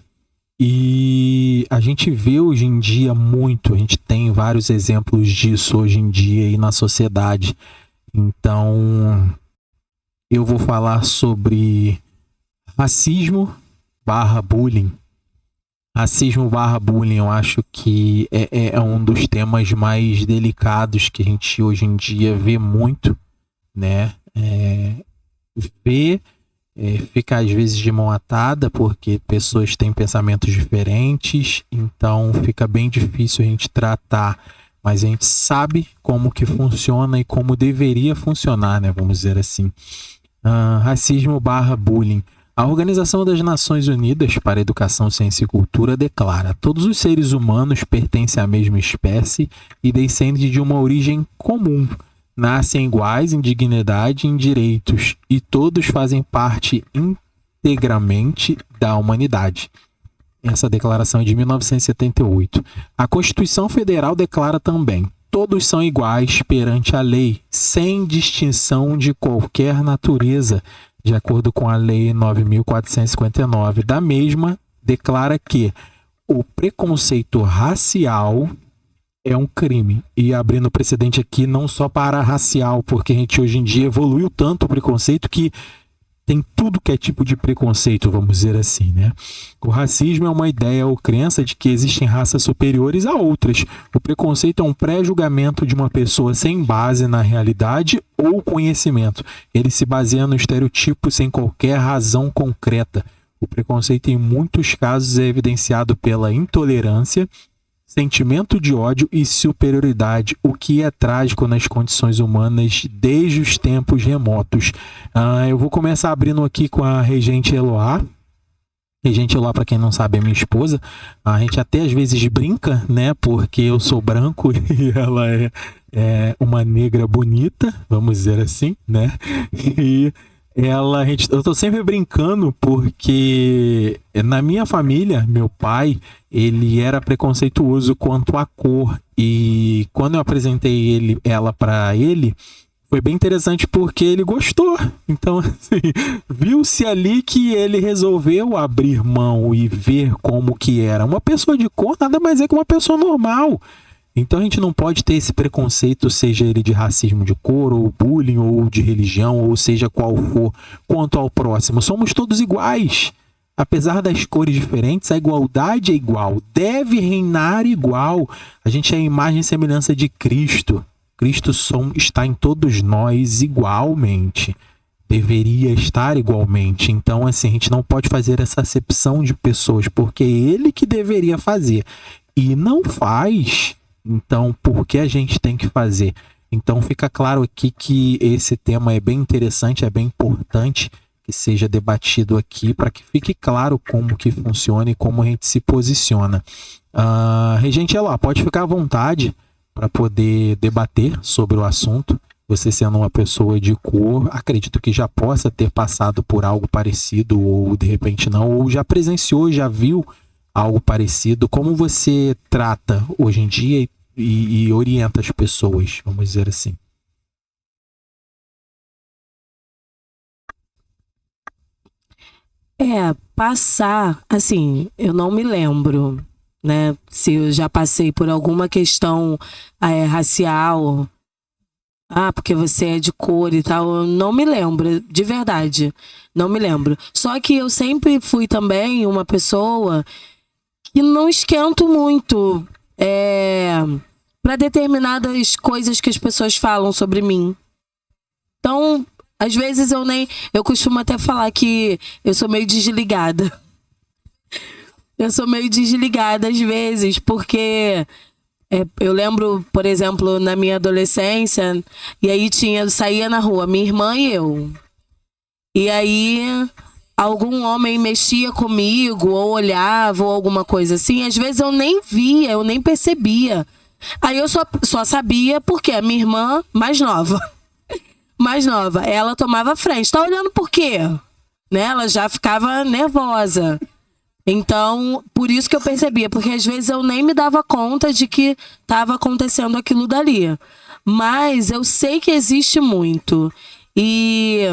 e a gente vê hoje em dia muito, a gente tem vários exemplos disso hoje em dia aí na sociedade. Então, eu vou falar sobre racismo/bullying. Racismo/bullying, eu acho que é um dos temas mais delicados que a gente hoje em dia vê muito, né? Fica às vezes de mão atada, porque pessoas têm pensamentos diferentes, então fica bem difícil a gente tratar, mas a gente sabe como que funciona e como deveria funcionar, né? Vamos dizer assim. Racismo/bullying. A Organização das Nações Unidas para a Educação, Ciência e Cultura declara: todos os seres humanos pertencem à mesma espécie e descendem de uma origem comum. Nascem iguais em dignidade e em direitos, e todos fazem parte integramente da humanidade. Essa declaração é de 1978. A Constituição Federal declara também: todos são iguais perante a lei, sem distinção de qualquer natureza, de acordo com a Lei 9.459. Da mesma, declara que o preconceito racial é um crime. E abrindo precedente aqui, não só para racial, porque a gente hoje em dia evoluiu tanto o preconceito que tem tudo que é tipo de preconceito, vamos dizer assim, né? O racismo é uma ideia ou crença de que existem raças superiores a outras. O preconceito é um pré-julgamento de uma pessoa sem base na realidade ou conhecimento. Ele se baseia no estereotipo sem qualquer razão concreta. O preconceito, em muitos casos, é evidenciado pela intolerância, sentimento de ódio e superioridade, o que é trágico nas condições humanas desde os tempos remotos. Eu vou começar abrindo aqui com a Regente Eloá. Regente Eloá, para quem não sabe, é minha esposa. A gente até às vezes brinca, né? Porque eu sou branco e ela é uma negra bonita, vamos dizer assim, né? E eu tô sempre brincando porque na minha família, meu pai, ele era preconceituoso quanto à cor, e quando eu apresentei ela para ele, foi bem interessante porque ele gostou. Então, assim, viu-se ali que ele resolveu abrir mão e ver como que era. Uma pessoa de cor nada mais é que uma pessoa normal. Então a gente não pode ter esse preconceito, seja ele de racismo de cor, ou bullying, ou de religião, ou seja qual for, quanto ao próximo. Somos todos iguais. Apesar das cores diferentes, a igualdade é igual. Deve reinar igual. A gente é a imagem e semelhança de Cristo. Cristo está em todos nós igualmente. Deveria estar igualmente. Então, assim, a gente não pode fazer essa acepção de pessoas, porque é ele que deveria fazer. E não faz. Então, por que a gente tem que fazer? Então, fica claro aqui que esse tema é bem interessante, é bem importante que seja debatido aqui, para que fique claro como que funciona e como a gente se posiciona. Regente Eloá, pode ficar à vontade para poder debater sobre o assunto. Você sendo uma pessoa de cor, acredito que já possa ter passado por algo parecido, ou de repente não, ou já presenciou, já viu algo parecido. Como você trata hoje em dia e orienta as pessoas, vamos dizer assim? Passar, assim, eu não me lembro, né? Se eu já passei por alguma questão racial, porque você é de cor e tal, eu não me lembro, de verdade, não me lembro. Só que eu sempre fui também uma pessoa que não esquento muito para determinadas coisas que as pessoas falam sobre mim. Então, às vezes eu costumo até falar que eu sou meio desligada. Eu sou meio desligada às vezes, porque eu lembro, por exemplo, na minha adolescência, e aí saía na rua, minha irmã e eu. E aí algum homem mexia comigo, ou olhava, ou alguma coisa assim. Às vezes eu nem via, eu nem percebia. Aí eu só sabia porque a minha irmã mais nova, ela tomava frente. Tá olhando por quê? Né? Ela já ficava nervosa. Então, por isso que eu percebia, porque às vezes eu nem me dava conta de que estava acontecendo aquilo dali. Mas eu sei que existe muito. E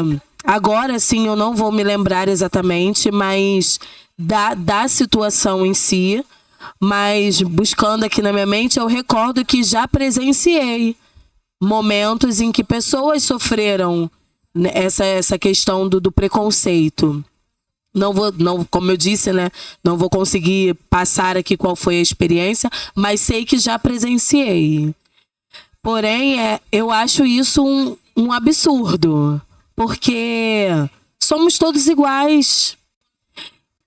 agora, sim, eu não vou me lembrar exatamente, mas da situação em si. Mas buscando aqui na minha mente, eu recordo que já presenciei momentos em que pessoas sofreram essa questão do preconceito. Não, como eu disse, né? Não vou conseguir passar aqui qual foi a experiência, mas sei que já presenciei. Porém, eu acho isso um absurdo, porque somos todos iguais.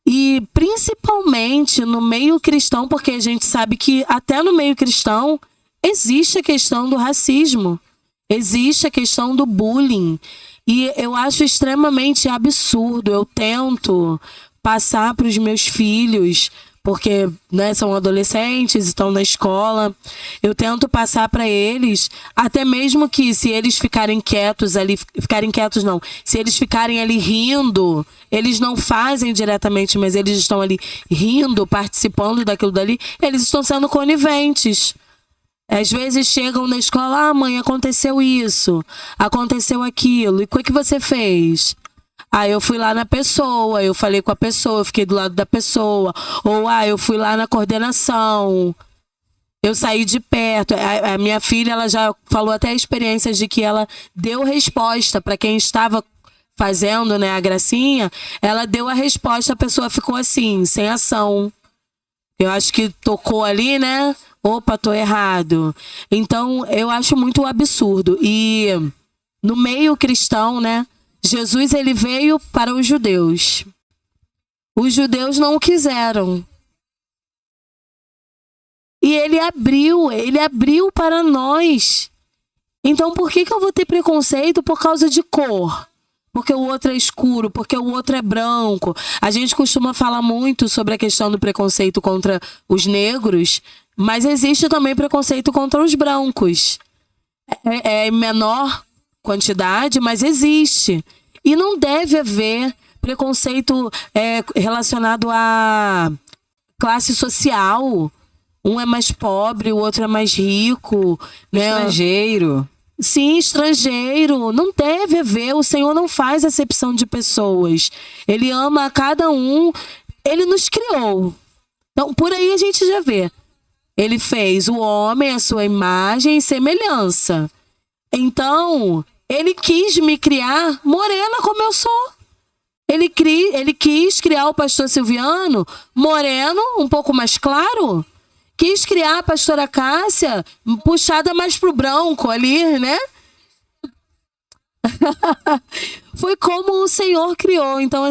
E principalmente no meio cristão, porque a gente sabe que até no meio cristão existe a questão do racismo, existe a questão do bullying. E eu acho extremamente absurdo. Eu tento passar para os meus filhos, porque são adolescentes, estão na escola. Eu tento passar para eles, até mesmo que se eles ficarem quietos ali, se eles ficarem ali rindo, eles não fazem diretamente, mas eles estão ali rindo, participando daquilo dali, eles estão sendo coniventes. Às vezes chegam na escola, mãe, aconteceu isso, aconteceu aquilo, e o que você fez? Eu fui lá na pessoa, eu falei com a pessoa, eu fiquei do lado da pessoa. Ou, eu fui lá na coordenação, eu saí de perto. A minha filha, ela já falou até experiências de que ela deu resposta para quem estava fazendo, né, a gracinha, ela deu a resposta, a pessoa ficou assim, sem ação. Eu acho que tocou ali, né? Opa, tô errado. Então, eu acho muito absurdo. E no meio cristão, né? Jesus, ele veio para os judeus. Os judeus não o quiseram. E ele abriu para nós. Então, por que eu vou ter preconceito por causa de cor? Porque o outro é escuro, porque o outro é branco. A gente costuma falar muito sobre a questão do preconceito contra os negros, mas existe também preconceito contra os brancos. É em menor quantidade, mas existe. E não deve haver preconceito relacionado à classe social. Um é mais pobre, o outro é mais rico, né? Estrangeiro. Sim, estrangeiro. Não deve haver. O Senhor não faz acepção de pessoas. Ele ama a cada um. Ele nos criou. Então, por aí a gente já vê. Ele fez o homem à sua imagem e semelhança. Então, ele quis me criar morena como eu sou. Ele quis criar o pastor Silviano moreno, um pouco mais claro. Quis criar a pastora Cássia puxada mais pro branco ali, né? Foi como o Senhor criou. Então,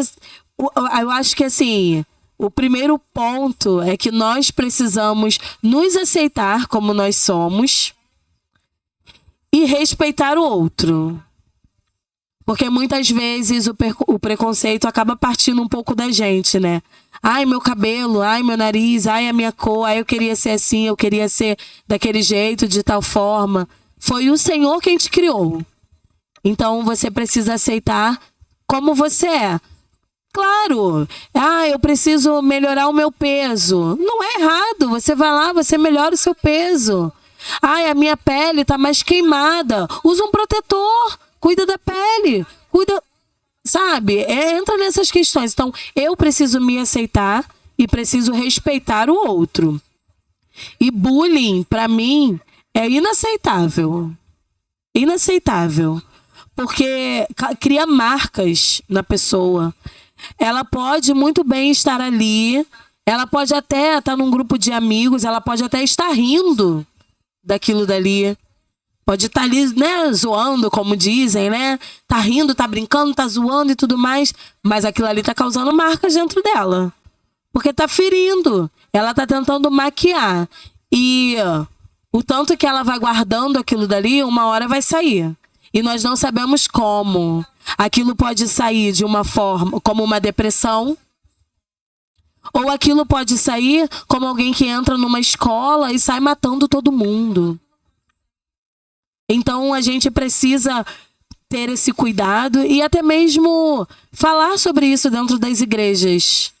eu acho que assim, o primeiro ponto é que nós precisamos nos aceitar como nós somos e respeitar o outro. Porque muitas vezes o preconceito acaba partindo um pouco da gente, né? Ai, meu cabelo, ai, meu nariz, ai, a minha cor, ai, eu queria ser assim, eu queria ser daquele jeito, de tal forma. Foi o Senhor quem te criou. Então, você precisa aceitar como você é. Claro, eu preciso melhorar o meu peso. Não é errado, você vai lá, você melhora o seu peso. Ai, a minha pele tá mais queimada. Usa um protetor. Cuida da pele, sabe? Entra nessas questões. Então, eu preciso me aceitar e preciso respeitar o outro. E bullying, para mim, é inaceitável. Inaceitável. Porque cria marcas na pessoa. Ela pode muito bem estar ali, ela pode até estar num grupo de amigos, ela pode até estar rindo daquilo dali. Pode estar ali, né, zoando, como dizem, né? Tá rindo, tá brincando, tá zoando e tudo mais. Mas aquilo ali tá causando marcas dentro dela. Porque tá ferindo. Ela tá tentando maquiar. E o tanto que ela vai guardando aquilo dali, uma hora vai sair. E nós não sabemos como. Aquilo pode sair de uma forma, como uma depressão. Ou aquilo pode sair como alguém que entra numa escola e sai matando todo mundo. Então, a gente precisa ter esse cuidado e até mesmo falar sobre isso dentro das igrejas.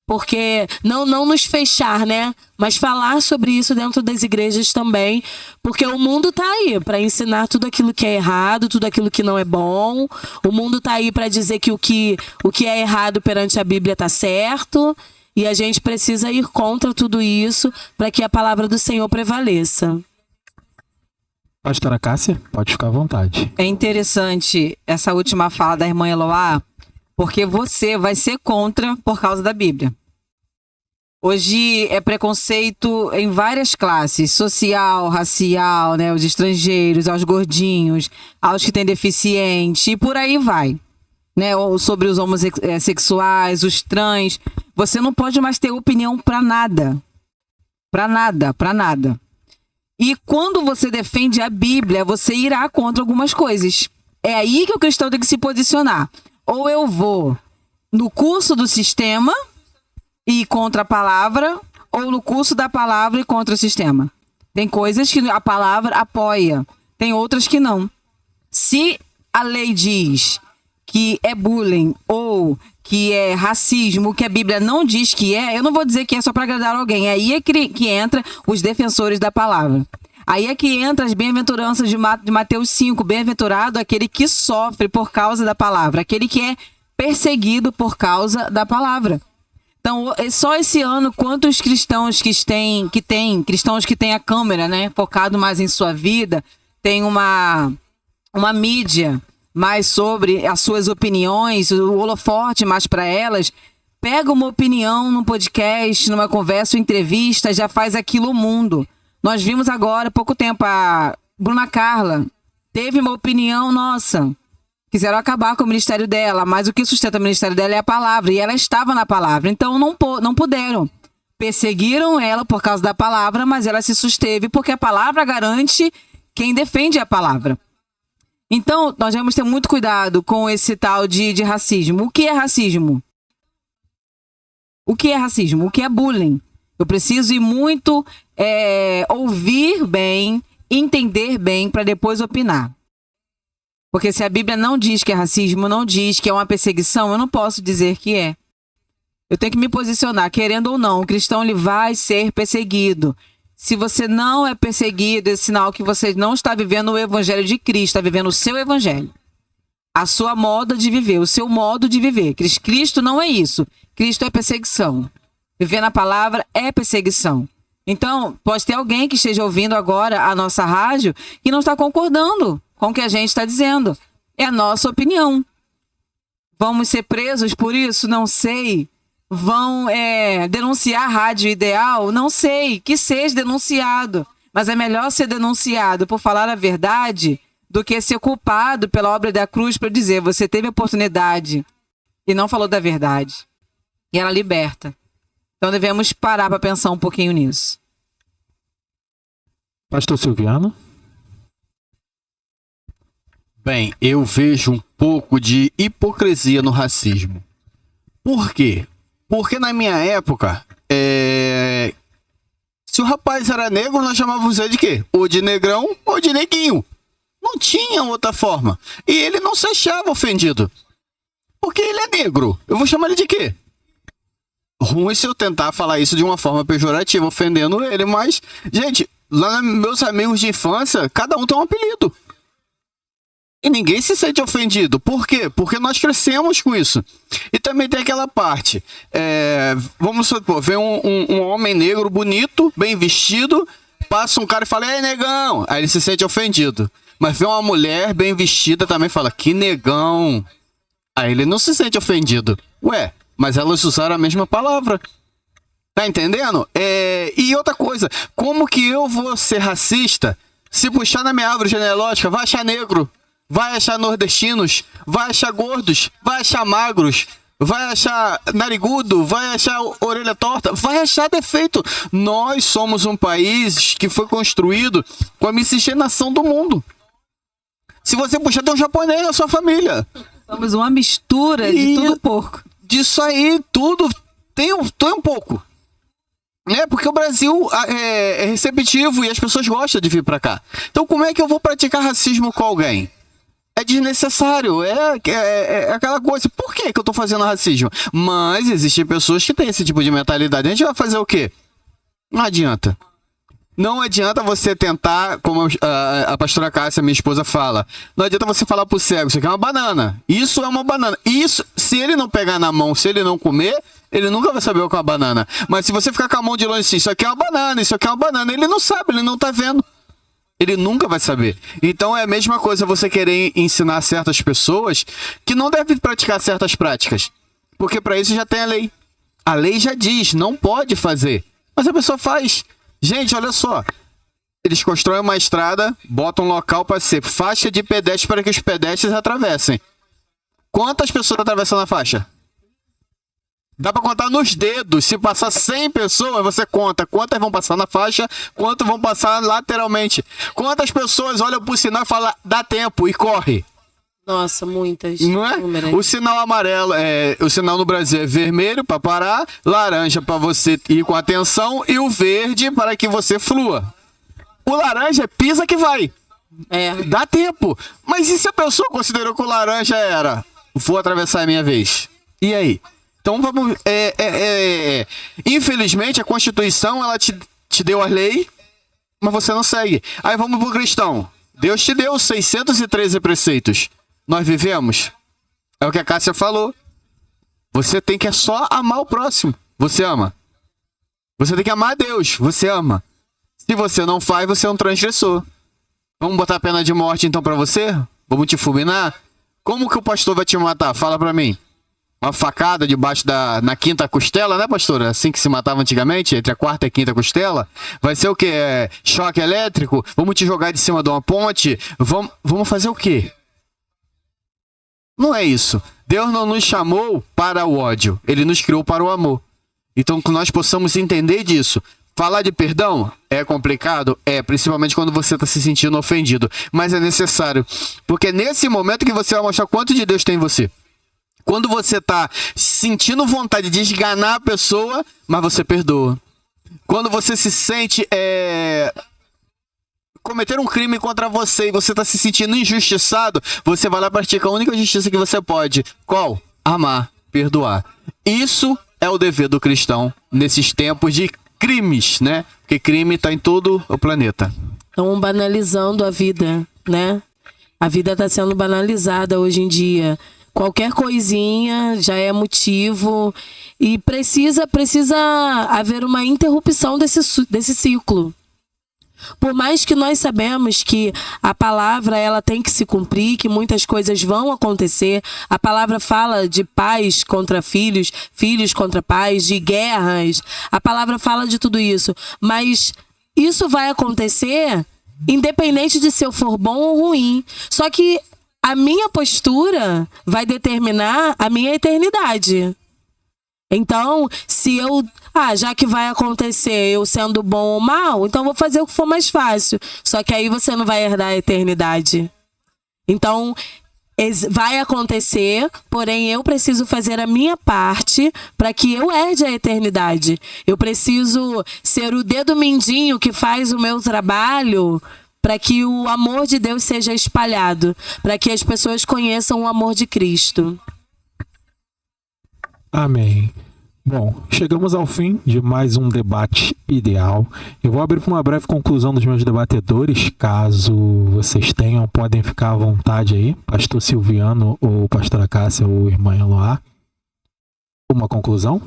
Porque não nos fechar, né? Mas falar sobre isso dentro das igrejas também. Porque o mundo tá aí para ensinar tudo aquilo que é errado, tudo aquilo que não é bom. O mundo tá aí para dizer que o que é errado perante a Bíblia tá certo. E a gente precisa ir contra tudo isso para que a palavra do Senhor prevaleça. Pastora Cássia, pode ficar à vontade. É interessante essa última fala da irmã Eloá, porque você vai ser contra por causa da Bíblia. Hoje é preconceito em várias classes, social, racial, né, os estrangeiros, aos gordinhos, aos que têm deficiente, e por aí vai. Né, ou sobre os homossexuais, os trans. Você não pode mais ter opinião para nada. Para nada, para nada. E quando você defende a Bíblia, você irá contra algumas coisas. É aí que o cristão tem que se posicionar. Ou eu vou no curso do sistema e contra a palavra, ou no curso da palavra e contra o sistema. Tem coisas que a palavra apoia, tem outras que não. Se a lei diz que é bullying ou que é racismo, que a Bíblia não diz que é, eu não vou dizer que é só para agradar alguém. Aí é que entra os defensores da palavra. Aí é que entra as bem-aventuranças de Mateus 5. Bem-aventurado aquele que sofre por causa da palavra, aquele que é perseguido por causa da palavra. Então, só esse ano, quantos cristãos cristãos que têm a câmera, né, focado mais em sua vida, tem uma mídia mais sobre as suas opiniões, o holofote mais para elas, pega uma opinião num podcast, numa conversa, uma entrevista, já faz aquilo o mundo. Nós vimos agora, há pouco tempo, a Bruna Carla teve uma opinião, nossa, quiseram acabar com o ministério dela, mas o que sustenta o ministério dela é a palavra, e ela estava na palavra, então não puderam. Perseguiram ela por causa da palavra, mas ela se susteve porque a palavra garante quem defende a palavra. Então, nós vamos ter muito cuidado com esse tal de racismo. O que é racismo? O que é racismo? O que é bullying? Eu preciso ir muito ouvir bem, entender bem, para depois opinar. Porque se a Bíblia não diz que é racismo, não diz que é uma perseguição, eu não posso dizer que é. Eu tenho que me posicionar, querendo ou não, o cristão ele vai ser perseguido. Se você não é perseguido, é sinal que você não está vivendo o evangelho de Cristo, está vivendo o seu evangelho. A sua moda de viver, o seu modo de viver. Cristo não é isso. Cristo é perseguição. Viver na palavra é perseguição. Então, pode ter alguém que esteja ouvindo agora a nossa rádio que não está concordando com o que a gente está dizendo. É a nossa opinião. Vamos ser presos por isso? Não sei. Vão denunciar a Rádio Ideal? Não sei, que seja denunciado. Mas é melhor ser denunciado por falar a verdade do que ser culpado pela obra da cruz para dizer, você teve a oportunidade e não falou da verdade. E ela liberta. Então devemos parar para pensar um pouquinho nisso. Pastor Silviano? Bem, eu vejo um pouco de hipocrisia no racismo. Por quê? Porque na minha época, se o rapaz era negro, nós chamávamos ele de quê? Ou de negrão ou de neguinho. Não tinha outra forma. E ele não se achava ofendido. Porque ele é negro. Eu vou chamar ele de quê? Ruim se eu tentar falar isso de uma forma pejorativa, ofendendo ele. Mas, gente, lá meus amigos de infância, cada um tem um apelido. E ninguém se sente ofendido. Por quê? Porque nós crescemos com isso. E também tem aquela parte. Vamos supor, vem um homem negro bonito, bem vestido, passa um cara e fala, ei, negão. Aí ele se sente ofendido. Mas vem uma mulher bem vestida também e fala, que negão. Aí ele não se sente ofendido. Ué, mas elas usaram a mesma palavra. Tá entendendo? E outra coisa, como que eu vou ser racista se puxar na minha árvore genealógica, vai achar negro? Vai achar nordestinos, vai achar gordos, vai achar magros, vai achar narigudo, vai achar orelha torta, vai achar defeito. Nós somos um país que foi construído com a miscigenação do mundo. Se você puxar, tem um japonês na sua família. Somos uma mistura de tudo um pouco. Disso aí, tudo tem um pouco. Porque o Brasil é receptivo e as pessoas gostam de vir pra cá. Então como é que eu vou praticar racismo com alguém? É desnecessário, é aquela coisa. Por que eu tô fazendo racismo? Mas existem pessoas que têm esse tipo de mentalidade. A gente vai fazer o quê? Não adianta. Não adianta você tentar, como a pastora Cássia, minha esposa, fala. Não adianta você falar pro cego, isso aqui é uma banana. Isso é uma banana. Isso, se ele não pegar na mão, se ele não comer, ele nunca vai saber o que é uma banana. Mas se você ficar com a mão de longe assim, isso aqui é uma banana, isso aqui é uma banana, ele não sabe, ele não tá vendo. Ele nunca vai saber. Então é a mesma coisa você querer ensinar certas pessoas que não devem praticar certas práticas. Porque para isso já tem a lei. A lei já diz, não pode fazer. Mas a pessoa faz. Gente, olha só. Eles constroem uma estrada, botam um local para ser faixa de pedestres para que os pedestres atravessem. Quantas pessoas atravessam na faixa? Dá pra contar nos dedos. Se passar 100 pessoas, você conta quantas vão passar na faixa, quantas vão passar lateralmente. Quantas pessoas olham pro sinal e falam, dá tempo, e corre. Nossa, muitas. Não é? O sinal amarelo, o sinal no Brasil é vermelho para parar, laranja para você ir com atenção e o verde para que você flua. O laranja pisa que vai. Dá tempo. Mas e se a pessoa considerou que o laranja era, vou atravessar a minha vez? E aí? Então vamos. Infelizmente a Constituição ela te deu a lei, mas você não segue. Aí vamos pro cristão. Deus te deu 613 preceitos. Nós vivemos? É o que a Cássia falou. Você tem que só amar o próximo. Você ama. Você tem que amar a Deus. Você ama. Se você não faz, você é um transgressor. Vamos botar a pena de morte então pra você? Vamos te fulminar? Como que o pastor vai te matar? Fala pra mim. Uma facada debaixo na quinta costela, né, pastor? Assim que se matava antigamente, entre a quarta e a quinta costela. Vai ser o quê? Choque elétrico? Vamos te jogar de cima de uma ponte? Vamos fazer o quê? Não é isso. Deus não nos chamou para o ódio. Ele nos criou para o amor. Então, que nós possamos entender disso. Falar de perdão é complicado? Principalmente quando você está se sentindo ofendido. Mas é necessário. Porque é nesse momento que você vai mostrar quanto de Deus tem em você. Quando você está sentindo vontade de esganar a pessoa, mas você perdoa. Quando você se sente cometer um crime contra você e você está se sentindo injustiçado, você vai lá praticar a única justiça que você pode. Qual? Amar, perdoar. Isso é o dever do cristão nesses tempos de crimes, né? Porque crime está em todo o planeta. Estão banalizando a vida, né? A vida está sendo banalizada hoje em dia. Qualquer coisinha já é motivo e precisa haver uma interrupção desse ciclo. Por mais que nós sabemos que a palavra ela tem que se cumprir, que muitas coisas vão acontecer, a palavra fala de pais contra filhos, filhos contra pais, de guerras, a palavra fala de tudo isso, mas isso vai acontecer independente de se eu for bom ou ruim. Só que a minha postura vai determinar a minha eternidade. Então, se eu... já que vai acontecer eu sendo bom ou mal, então vou fazer o que for mais fácil. Só que aí você não vai herdar a eternidade. Então, vai acontecer, porém eu preciso fazer a minha parte para que eu herde a eternidade. Eu preciso ser o dedo mindinho que faz o meu trabalho para que o amor de Deus seja espalhado, para que as pessoas conheçam o amor de Cristo. Amém. Bom, chegamos ao fim de mais um debate ideal. Eu vou abrir para uma breve conclusão dos meus debatedores, caso vocês tenham, podem ficar à vontade aí, pastor Silviano ou pastora Cássia ou irmã Eloá. Uma conclusão?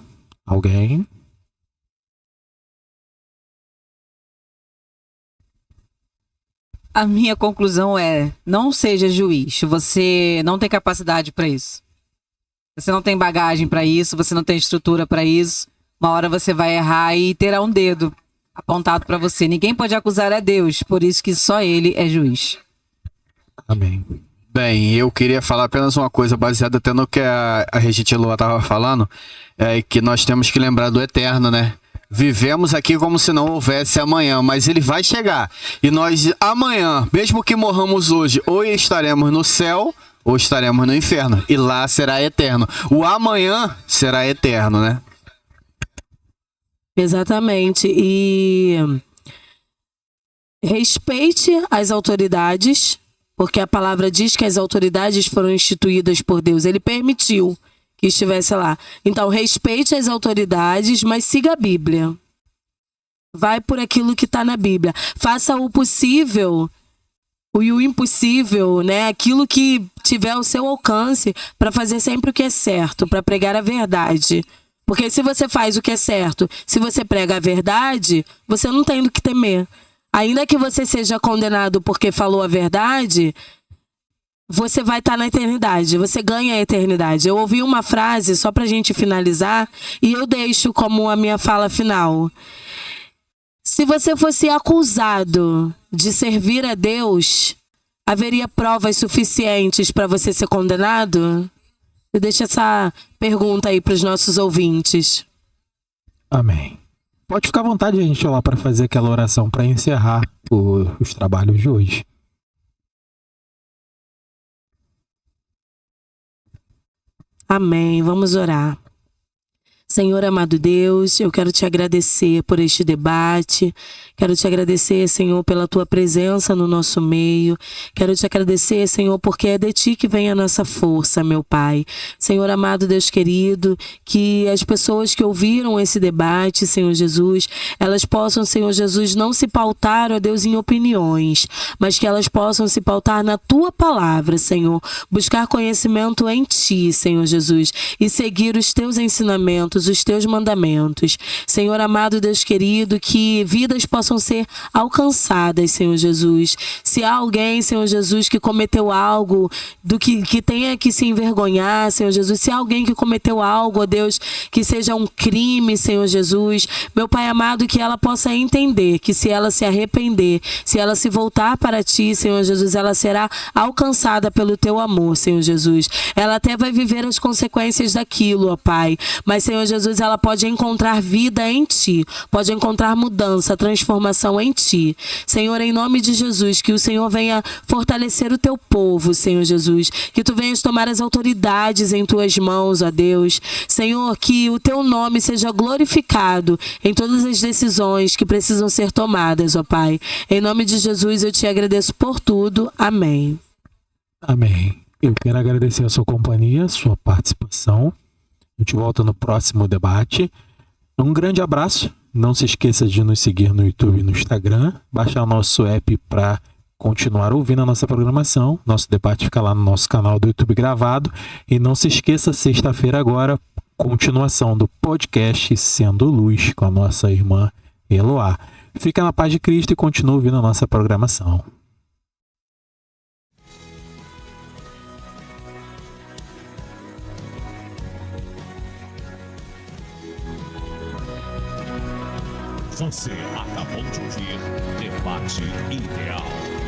Alguém? A minha conclusão é: não seja juiz. Você não tem capacidade para isso. Você não tem bagagem para isso, você não tem estrutura para isso. Uma hora você vai errar e terá um dedo apontado para você. Ninguém pode acusar a Deus, por isso que só Ele é juiz. Amém. Bem, eu queria falar apenas uma coisa, baseada até no que a Regina Eloá estava falando, que nós temos que lembrar do eterno, né? Vivemos aqui como se não houvesse amanhã, mas ele vai chegar. E nós, amanhã, mesmo que morramos hoje, ou estaremos no céu, ou estaremos no inferno. E lá será eterno. O amanhã será eterno, né? Exatamente. E respeite as autoridades, porque a palavra diz que as autoridades foram instituídas por Deus. Ele permitiu que estivesse lá. Então, respeite as autoridades, mas siga a Bíblia. Vai por aquilo que está na Bíblia. Faça o possível e o impossível, né? Aquilo que tiver ao seu alcance para fazer sempre o que é certo, para pregar a verdade. Porque se você faz o que é certo, se você prega a verdade, você não tem do que temer. Ainda que você seja condenado porque falou a verdade, você vai estar na eternidade, você ganha a eternidade. Eu ouvi uma frase, só pra gente finalizar, e eu deixo como a minha fala final. Se você fosse acusado de servir a Deus, haveria provas suficientes para você ser condenado? Eu deixo essa pergunta aí para os nossos ouvintes. Amém. Pode ficar à vontade, a gente, lá para fazer aquela oração para encerrar os trabalhos de hoje. Amém. Vamos orar. Senhor amado Deus, eu quero te agradecer por este debate. Quero te agradecer, Senhor, pela tua presença no nosso meio. Quero te agradecer, Senhor, porque é de ti que vem a nossa força, meu Pai. Senhor amado Deus querido, que as pessoas que ouviram esse debate, Senhor Jesus, elas possam, Senhor Jesus, não se pautar, ó Deus, em opiniões, mas que elas possam se pautar na tua palavra, Senhor. Buscar conhecimento em ti, Senhor Jesus, e seguir os teus ensinamentos, estatutos, os teus mandamentos. Senhor amado, Deus querido, que vidas possam ser alcançadas, Senhor Jesus. Se há alguém, Senhor Jesus, que cometeu algo do que tenha que se envergonhar, Senhor Jesus, se há alguém que cometeu algo, ó Deus, que seja um crime, Senhor Jesus, meu Pai amado, que ela possa entender que se ela se arrepender, se ela se voltar para Ti, Senhor Jesus, ela será alcançada pelo Teu amor, Senhor Jesus. Ela até vai viver as consequências daquilo, ó Pai, mas, Senhor Jesus, ela pode encontrar vida em Ti, pode encontrar mudança, transformação em Ti. Senhor, em nome de Jesus, que o Senhor venha fortalecer o Teu povo, Senhor Jesus, que Tu venhas tomar as autoridades em Tuas mãos, ó Deus. Senhor, que o Teu nome seja glorificado em todas as decisões que precisam ser tomadas, ó Pai. Em nome de Jesus, eu Te agradeço por tudo. Amém. Amém. Eu quero agradecer a sua companhia, sua participação. A gente volta no próximo debate. Um grande abraço. Não se esqueça de nos seguir no YouTube e no Instagram. Baixar o nosso app para continuar ouvindo a nossa programação. Nosso debate fica lá no nosso canal do YouTube gravado. E não se esqueça, sexta-feira agora, continuação do podcast Sendo Luz com a nossa irmã Eloá. Fica na paz de Cristo e continue ouvindo a nossa programação. Você acabou de ouvir Debate Ideal.